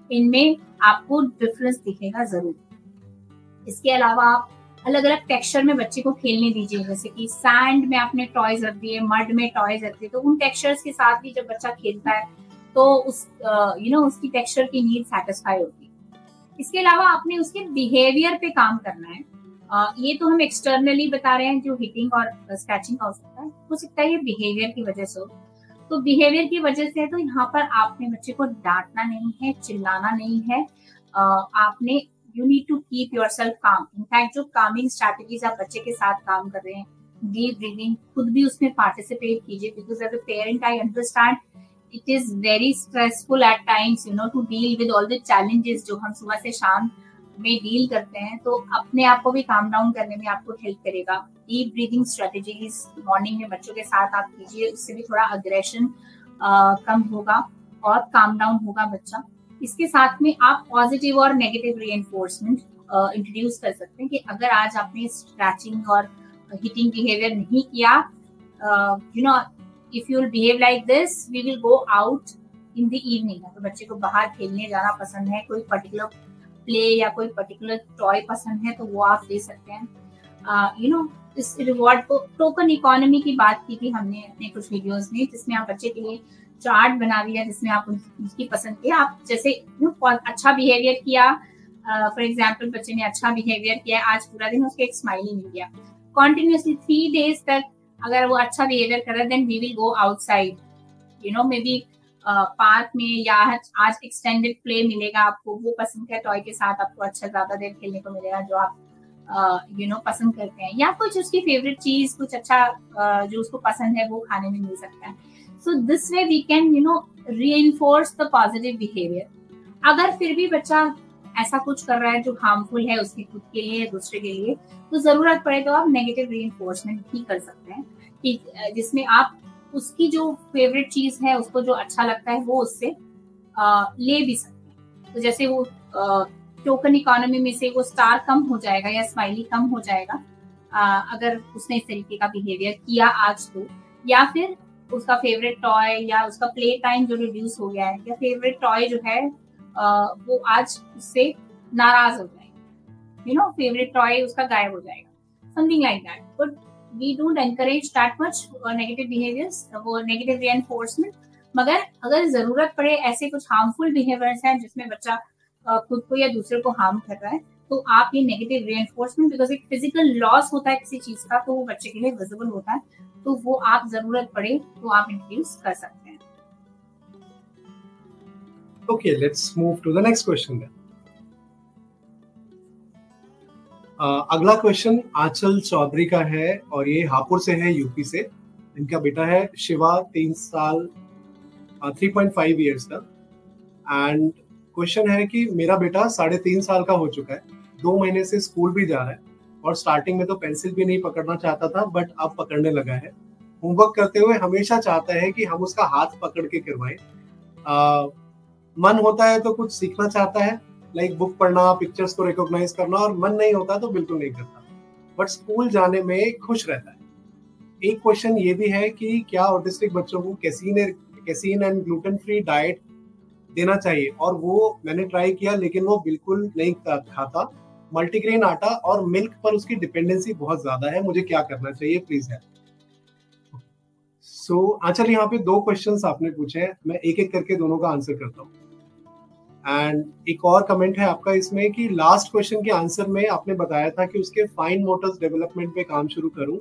इनमें आपको डिफरेंस दिखेगा जरूर। इसके अलावा आप अलग अलग टेक्सचर में बच्चे को खेलने दीजिए, जैसे कि सैंड में आपने टॉयज रख दिए, मड में टॉयज रख दिए, तो उन टेक्सचर्स के साथ भी जब बच्चा खेलता है तो उसकी टेक्सचर की नीड सेटिस्फाई होती है। इसके अलावा आपने उसके बिहेवियर पे काम करना है। ये तो हम एक्सटर्नली बता रहे हैं जो हिटिंग और स्क्रैचिंग का हो सकता है ये बिहेवियर की वजह से हो। तो बिहेवियर की वजह से तो यहाँ पर आपने बच्चे को डांटना नहीं है, चिल्लाना नहीं है, आपने you need to keep yourself calm. In fact जो कामिंग स्ट्रैटेजीज आप बच्चे के साथ काम कर रहे हैं, डीप ब्रीदिंग, खुद भी उसमें पार्टिसिपेट कीजिए, because as a parent I understand it is very stressful at times to deal with all the challenges जो हम सुबह से शाम में डील करते हैं। तो अपने आप को भी काम डाउन करने में आपको हेल्प करेगा। डीप ब्रीदिंग स्ट्रेटेजीज मॉर्निंग में बच्चों के साथ आप कीजिए, उससे भी थोड़ा अग्रेशन कम होगा और काम डाउन होगा बच्चा। इसके साथ में आप पॉजिटिव और नेगेटिव रीइंफोर्समेंट इंट्रोड्यूस कर सकते हैं कि अगर आज आपने स्क्रैचिंग और हिटिंग बिहेवियर नहीं किया, if you will behave like this we will go out in the evening. तो बच्चे को बाहर खेलने जाना पसंद है, कोई पर्टिकुलर प्ले या कोई पर्टिकुलर टॉय पसंद है तो वो आप दे सकते हैं। इस रिवॉर्ड को टोकन इकोनॉमी की बात की थी हमने अपने कुछ वीडियोस में, जिसमें आप बच्चे के लिए चार्ट बना दिया जिसमें आप उसकी पसंद के आप जैसे अच्छा बिहेवियर किया, फॉर एग्जाम्पल बच्चे ने अच्छा बिहेवियर किया आज पूरा दिन, उसको एक स्माइली मिल गया कॉन्टिन्यूसली 3 days तक। अगर वो अच्छा बिहेवियर कर रहा है then we will go outside, maybe park में, या आज एक्सटेंडेड प्ले मिलेगा आपको, वो पसंद का टॉय के साथ आपको अच्छा ज्यादा देर खेलने को मिलेगा जो आप पसंद करते हैं, या कुछ उसकी फेवरेट चीज, कुछ अच्छा जो उसको पसंद है वो खाने में मिल सकता है। So this way we can reinforce the positive behaviour. अगर फिर भी बच्चा ऐसा कुछ कर रहा है जो हार्मफुल है उसके खुद के लिए, दूसरे के लिए, तो जरूरत पड़े तो आप नेगेटिव रीइंफोर्समेंट भी कर सकते हैं, कि जिसमें आप उसकी जो फेवरेट चीज है, उसको जो अच्छा लगता है वो उससे ले भी सकते हैं। तो जैसे वो टोकन इकोनॉमी में से वो स्टार कम हो जाएगा या स्माइली कम हो जाएगा अगर उसने इस तरीके का बिहेवियर किया आज तो, या फिर उसका फेवरेट टॉय या उसका प्ले टाइम जो रिड्यूस हो गया है, या फेवरेट टॉय जो है वो आज उससे नाराज हो जाएगा, फेवरेट टॉय उसका गायब हो जाएगा, something like that. But we don't encourage that much negative behaviors, वो negative reinforcement। मगर अगर जरूरत पड़े ऐसे कुछ harmful behaviors हैं जिसमें बच्चा खुद को या दूसरे को हार्म कर रहा है, तो आप ये नेगेटिव रीइंफोर्समेंट, बिकॉज एक फिजिकल लॉस होता है किसी चीज का, तो वो बच्चे के लिए विजिबल होता है, तो वो आप जरूरत पड़े तो आप इंट्रोड्यूस कर सकते हैं। Okay, let's move to the next question then. अगला क्वेश्चन आंचल चौधरी का है और ये हापुड़ से है, यूपी से। इनका बेटा है शिवा, 3 साल 3.5 ईयर्स का। एंड क्वेश्चन है कि मेरा बेटा 3.5 साल का हो चुका है, 2 महीने से स्कूल भी जा रहा है और स्टार्टिंग में तो पेंसिल भी नहीं पकड़ना चाहता था, बट अब पकड़ने लगा है। होमवर्क करते हुए हमेशा चाहता है कि हम उसका हाथ पकड़ के करवाएं। मन होता है तो कुछ सीखना चाहता है, लाइक बुक पढ़ना, पिक्चर्स को रिकॉग्नाइज करना, और मन नहीं होता तो बिल्कुल नहीं करता। बट स्कूल जाने में खुश रहता है। एक क्वेश्चन ये भी है कि क्या ऑटिस्टिक बच्चों को casein and gluten free diet देना चाहिए, और वो मैंने ट्राई किया लेकिन वो बिल्कुल नहीं खाता। मल्टीग्रेन आटा और मिल्क पर उसकी डिपेंडेंसी बहुत ज्यादा है, मुझे क्या करना चाहिए, प्लीज है। सो आंचल, यहाँ पे 2 क्वेश्चंस आपने पूछे हैं, मैं एक एक करके दोनों का आंसर करता हूँ। एंड एक और कमेंट है आपका इसमें कि लास्ट क्वेश्चन के आंसर में आपने बताया था कि उसके फाइन मोटर्स डेवलपमेंट पे काम शुरू करूं।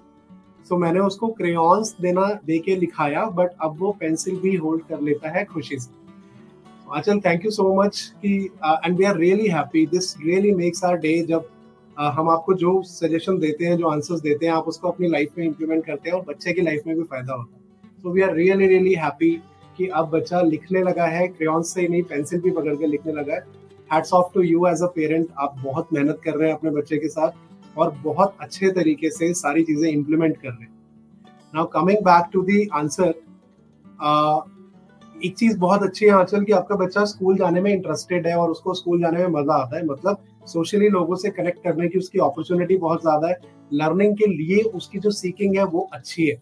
सो मैंने उसको क्रेयॉन्स दे के लिखाया, बट अब वो पेंसिल भी होल्ड कर लेता है खुशी से। Aanchal, thank you so much कि and we are really happy, this really makes our day जब हम आपको जो सजेशन देते हैं, जो आंसर्स देते हैं, आप उसको अपनी लाइफ में इंप्लीमेंट करते हैं और बच्चे की लाइफ में भी फायदा होता है। So we are really really happy कि अब बच्चा लिखने लगा है, क्रेयॉन से नहीं पेंसिल भी पकड़ के लिखने लगा है। Hats off to you as a parent, आप बहुत मेहनत कर रहे हैं अपने बच्चे के साथ और बहुत अच्छे तरीके से सारी चीजें इंप्लीमेंट कर रहे हैं। Now coming back to the answer, एक चीज बहुत अच्छी है आंचल कि आपका बच्चा स्कूल जाने में इंटरेस्टेड है और उसको स्कूल जाने में मजा आता है, मतलब सोशली लोगों से कनेक्ट करने की उसकी अपॉर्चुनिटी बहुत ज्यादा है। लर्निंग के लिए उसकी जो सीकिंग है वो अच्छी है।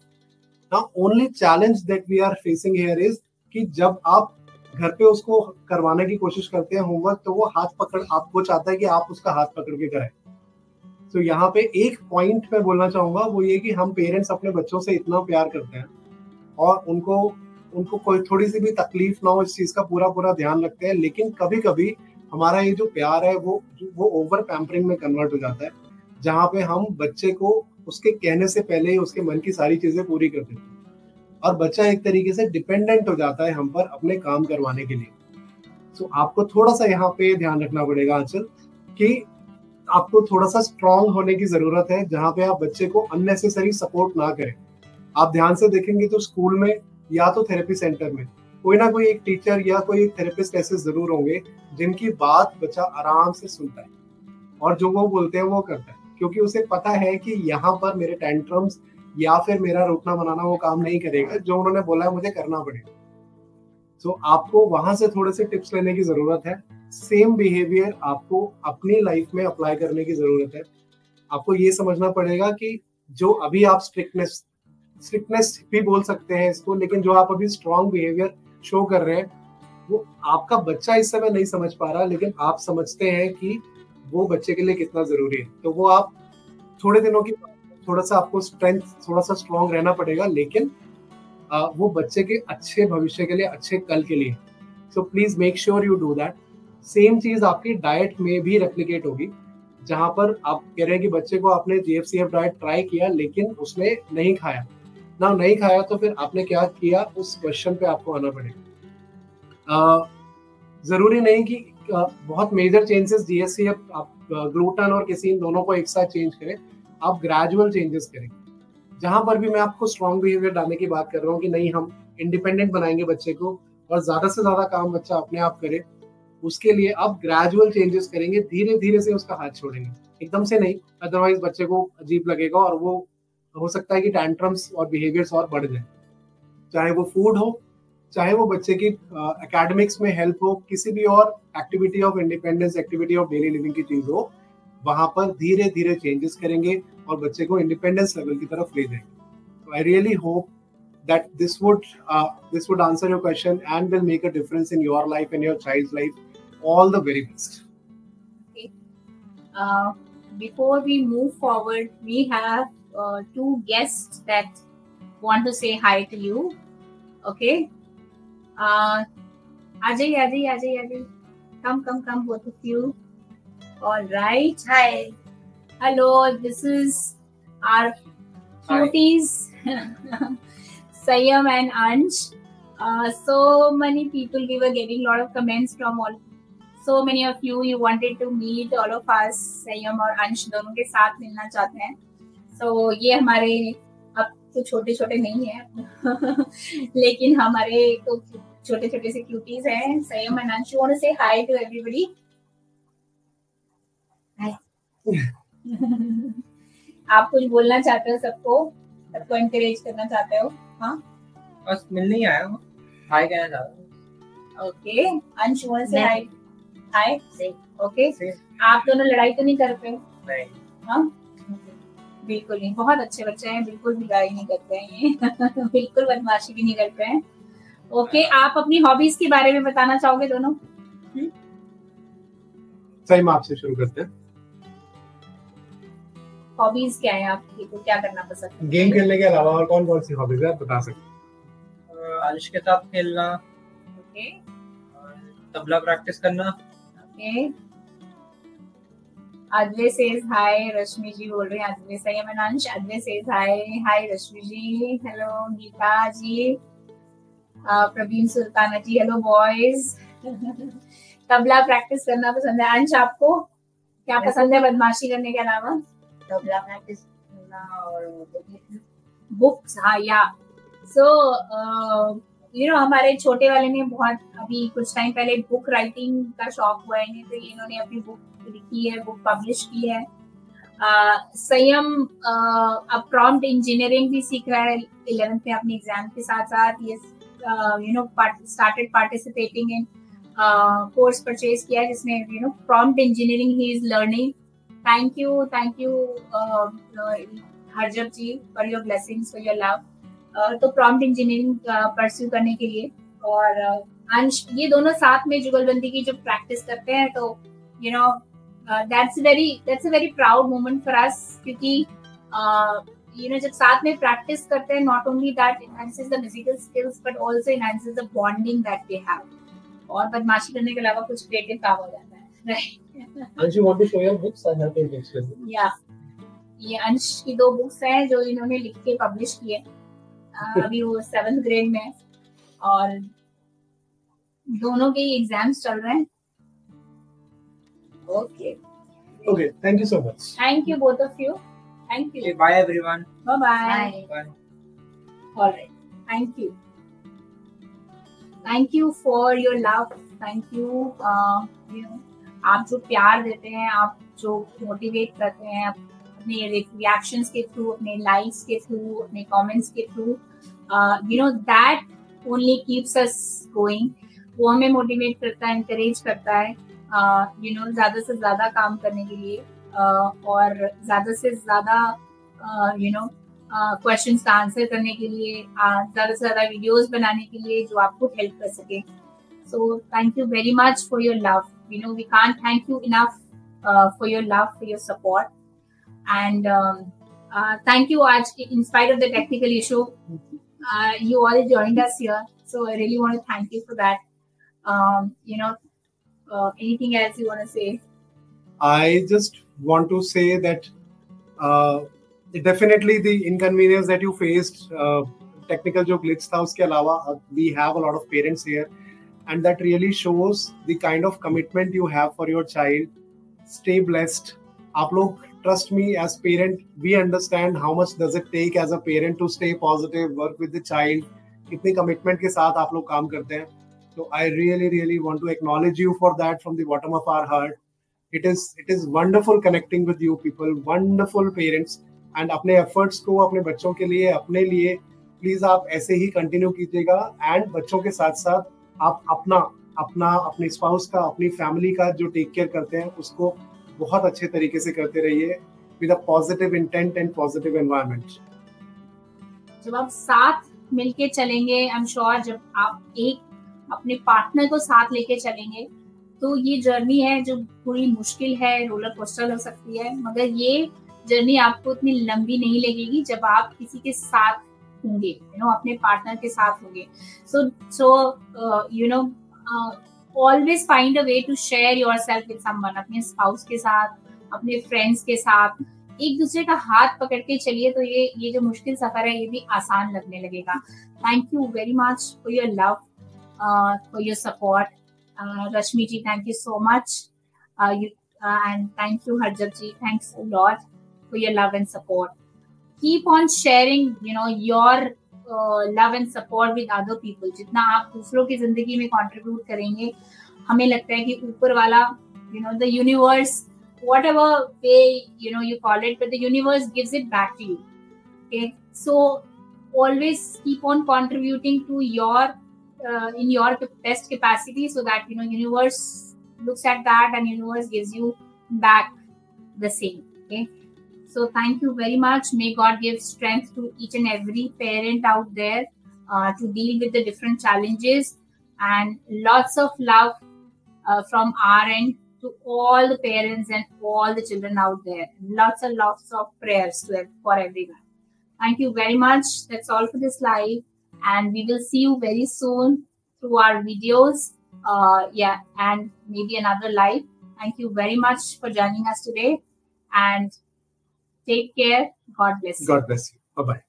Now only challenge that we are facing here is कि जब आप घर पे उसको करवाने की कोशिश करते हैं होमवर्क, तो वो आपको चाहता है कि आप उसका हाथ पकड़ के कराएं। तो यहाँ पे एक पॉइंट मैं बोलना चाहूंगा, वो ये कि हम पेरेंट्स अपने बच्चों से इतना प्यार करते हैं और उनको कोई थोड़ी सी भी तकलीफ ना हो इस चीज का पूरा ध्यान रखते हैं, लेकिन कभी कभी हमारा ये जो प्यार है वो ओवर पैम्परिंग में कन्वर्ट हो जाता है, जहाँ पे हम बच्चे को उसके कहने से पहले ही उसके मन की सारी चीजें पूरी कर देते हैं और बच्चा एक तरीके से डिपेंडेंट हो जाता है हम पर अपने काम करवाने के लिए। सो आपको थोड़ा सा यहाँ पे ध्यान रखना पड़ेगा आंचल कि आपको थोड़ा सा स्ट्रांग होने की जरूरत है, जहाँ पे आप बच्चे को अननेसेसरी सपोर्ट ना करें। आप ध्यान से देखेंगे तो स्कूल में या तो थेरेपी सेंटर में कोई ना कोई एक टीचर या कोई एक थेरेपिस्ट ऐसे जरूर होंगे जिनकी बात बच्चा आराम से सुनता है और जो वो बोलते हैं वो करता है, क्योंकि उसे पता है कि यहाँ पर मेरे टेंट्रम्स या फिर मेरा रोकना बनाना वो काम नहीं करेगा, जो उन्होंने बोला है मुझे करना पड़ेगा। तो आपको वहां से थोड़े से टिप्स लेने की जरूरत है। सेम बिहेवियर आपको अपनी लाइफ में अप्लाई करने की जरूरत है। आपको ये समझना पड़ेगा कि जो अभी आप स्ट्रिक्टनेस भी बोल सकते हैं इसको, लेकिन जो आप अभी स्ट्रॉन्ग बिहेवियर शो कर रहे हैं वो आपका बच्चा इस समय नहीं समझ पा रहा, लेकिन आप समझते हैं कि वो बच्चे के लिए कितना जरूरी है। तो वो आप थोड़े दिनों की थोड़ा सा आपको स्ट्रेंथ, थोड़ा सा स्ट्रॉन्ग रहना पड़ेगा, लेकिन वो बच्चे के अच्छे भविष्य के लिए, अच्छे कल के लिए। So please make sure you do that. Same चीज आपकी डाइट में भी रेप्लिकेट होगी, जहां पर आप कह रहे हैं कि बच्चे को आपने GFCF डाइट ट्राई किया लेकिन उसने नहीं खाया ना, नहीं खाया तो फिर आपने क्या किया, उस क्वेश्चन पे आपको आना पड़ेगा। जरूरी नहीं कि बहुत मेजर चेंजेस GFCF आप ग्लूटेन और केसीन दोनों को एक साथ चेंज करें, आप ग्रेजुअल चेंजेस करें। जहां पर भी मैं आपको स्ट्रॉन्ग बिहेवियर डालने की बात कर रहा हूँ कि नहीं हम इंडिपेंडेंट बनाएंगे बच्चे को और ज्यादा से ज्यादा काम बच्चा अपने आप करे, उसके लिए आप ग्रेजुअल चेंजेस करेंगे, धीरे धीरे से उसका हाथ छोड़ेंगे, एकदम से नहीं, अदरवाइज बच्चे को अजीब लगेगा और वो हो सकता है कि टैंट्रम्स और बिहेवियर्स और बढ़ जाए। चाहे वो फूड हो, चाहे वो बच्चे की एकेडमिक्स में हेल्प हो, किसी भी और activity of independence, activity of daily living की चीज हो, वहां पर धीरे धीरे चेंजेस करेंगे और बच्चे को इंडिपेंडेंस लेवल की तरफ ले जाएंगे। So I really hope that this would answer your question and will make a difference in your life and your child's life. All the very best. Okay. Before we move forward, we have 2 guests that want to say hi to you. Okay. Ajay. Come, both of you. All right. Hi. Hello. This is our cuties, Sayam and Ansh. So many people, we were getting a lot of comments from so many of you wanted to meet all of us. Sayam और अंश दोनों के साथ मिलना चाहते हैं। So ये हमारे अब तो छोटे छोटे नहीं हैं लेकिन हमारे तो छोटे छोटे से क्यूटीज हैं। Sayam and Ansh, you want to say hi to everybody? Hi. आप कुछ बोलना चाहते हो, सबको एनकरेज करना चाहते हो? हाँ, बस मिलने ही आया हूँ, हाय कहना चाहता हूँ। ओके, अंश वांट से हाय। हाय, ओके। आप दोनों लड़ाई तो नहीं करते हो? नहीं। हाँ, बिल्कुल नहीं, बहुत अच्छे बच्चे हैं, बिल्कुल भी गाली नहीं करते हैं ये बिल्कुल बदमाशी भी नहीं करते हैं। ओके, आप अपनी हॉबीज के बारे में बताना चाहोगे दोनों? सही में आपसे शुरू करते हैं। हॉबीज क्या है आपकी, तो क्या करना पसंद है? गेम खेलने के अलावा और कौन कौन सी हॉबीज है आप बता सकते हैं? आलिश के साथ खेलना, ओके, तबला प्रैक्टिस करना। ओके, अद्वै सेज हाय, रश्मि जी बोल रहे हैं अद्वै संयम अंश। अद्वै सेज हाय, हाय रश्मि जी, हेलो गीता जी, प्रवीण सुल्ताना जी, हेलो बॉयज तबला प्रैक्टिस करना पसंद है। अंश आपको क्या पसंद है बदमाशी करने के अलावा? तबला प्रैक्टिस करना और बुक्स, हाँ या सो हमारे छोटे वाले ने बहुत अभी कुछ टाइम पहले बुक राइटिंग का शौक हुआ है इन्हें, तो इन्होंने अपनी बुक लिखी है, बुक पब्लिश की है। संयम अब प्रॉम्प्ट इंजीनियरिंग भी सीख रहा है 11th में अपने एग्जाम के साथ साथ। ये started participating in course purchase किया है जिसमें prompt engineering he is learning. Thank you Harjab ji for your blessings, for your love. तो प्रॉम्प्ट इंजीनियरिंग परस्यू करने के लिए, और अंश, ये दोनों साथ में जुगलबंदी की जब प्रैक्टिस करते हैं तो that's a very proud moment for us, क्योंकि जब साथ में प्रैक्टिस करते हैं, not only that enhances the musical skills but also enhances the bonding that they have, और बदमाशी करने के अलावा कुछ क्रिएटिव काम हो जाता है, right? Ansh, you want to show your books? I have two books with me. Yeah, ये अंश की 2 बुक्स हैं जो इन्होंने लिख के पब्लिश की है। अभी वो 7th ग्रेड में है और दोनों के एग्जाम्स चल रहे हैं। Okay. Okay, thank you so much. Thank you both of you. Thank you. Okay, bye everyone. Bye-bye. Bye. All right. Thank you. Thank you for your love. Thank you. आप जो प्यार देते हैं, आप जो मोटिवेट करते हैं अपने रिएक्शंस के थ्रू, अपने लाइक्स के थ्रू, अपने कमेंट्स के through, that only keeps us going. वो हमें मोटिवेट करता है, encourage करता है ज्यादा से ज्यादा काम करने के लिए, और ज्यादा से ज्यादा क्वेश्चंस का आंसर करने के लिए, ज्यादा से ज्यादा वीडियोस बनाने के लिए जो आपको हेल्प कर सके। So thank you very much for your love. We can't thank you enough for your love, for your support, and thank you. आज in spite of the technical issue you all joined us here, so I really want to thank you for that. Anything else you want to say? I just want to say that definitely the inconvenience that you faced, technical जो glitch था, उसके अलावा we have a lot of parents here, and that really shows the kind of commitment you have for your child. Stay blessed. आप लोग, trust me, as parent, we understand how much does it take as a parent to stay positive, work with the child. कितनी commitment के साथ आप लोग काम करते हैं. So I really want to acknowledge you for that from the bottom of our heart. It is wonderful connecting with you people, wonderful parents, and अपने efforts को अपने बच्चों के लिए, अपने लिए please आप ऐसे ही continue कीजिएगा, and बच्चों के साथ साथ आप अपने spouse का, अपनी family का जो take care करते हैं उसको बहुत अच्छे तरीके से करते रहिए with a positive intent and positive environment. जब आप साथ मिलके चलेंगे, आई एम श्योर, जब आप एक अपने पार्टनर को साथ लेके चलेंगे, तो ये जर्नी है जो थोड़ी मुश्किल है, रोलर कोस्टर हो सकती है, मगर ये जर्नी आपको इतनी लंबी नहीं लगेगी जब आप किसी के साथ होंगे, अपने पार्टनर के साथ होंगे। Always find a way to share yourself with someone, अपने स्पाउस के साथ, अपने फ्रेंड्स के साथ, एक दूसरे का हाथ पकड़ के चलिए, तो ये जो मुश्किल सफर है ये भी आसान लगने लगेगा। Thank you very much for your love, for your support. Rashmi ji, thank you so much, and thank you Harjab ji, thanks a lot for your love and support. Keep on sharing your love and support with other people. जितना आप दूसरों की जिंदगी में contribute करेंगे, हमें लगता है कि ऊपर वाला, the universe, whatever way you call it, but the universe gives it back to you. Okay, so always keep on contributing to your in your best capacity, so that universe looks at that and universe gives you back the same. Okay, So thank you very much. May God give strength to each and every parent out there to deal with the different challenges, and lots of love from our end to all the parents and all the children out there. Lots and lots of prayers for everyone. Thank you very much. That's all for this live, and we will see you very soon through our videos. And maybe another live. Thank you very much for joining us today, and take care. God bless you. God bless you. Bye-bye.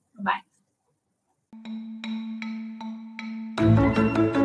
Bye.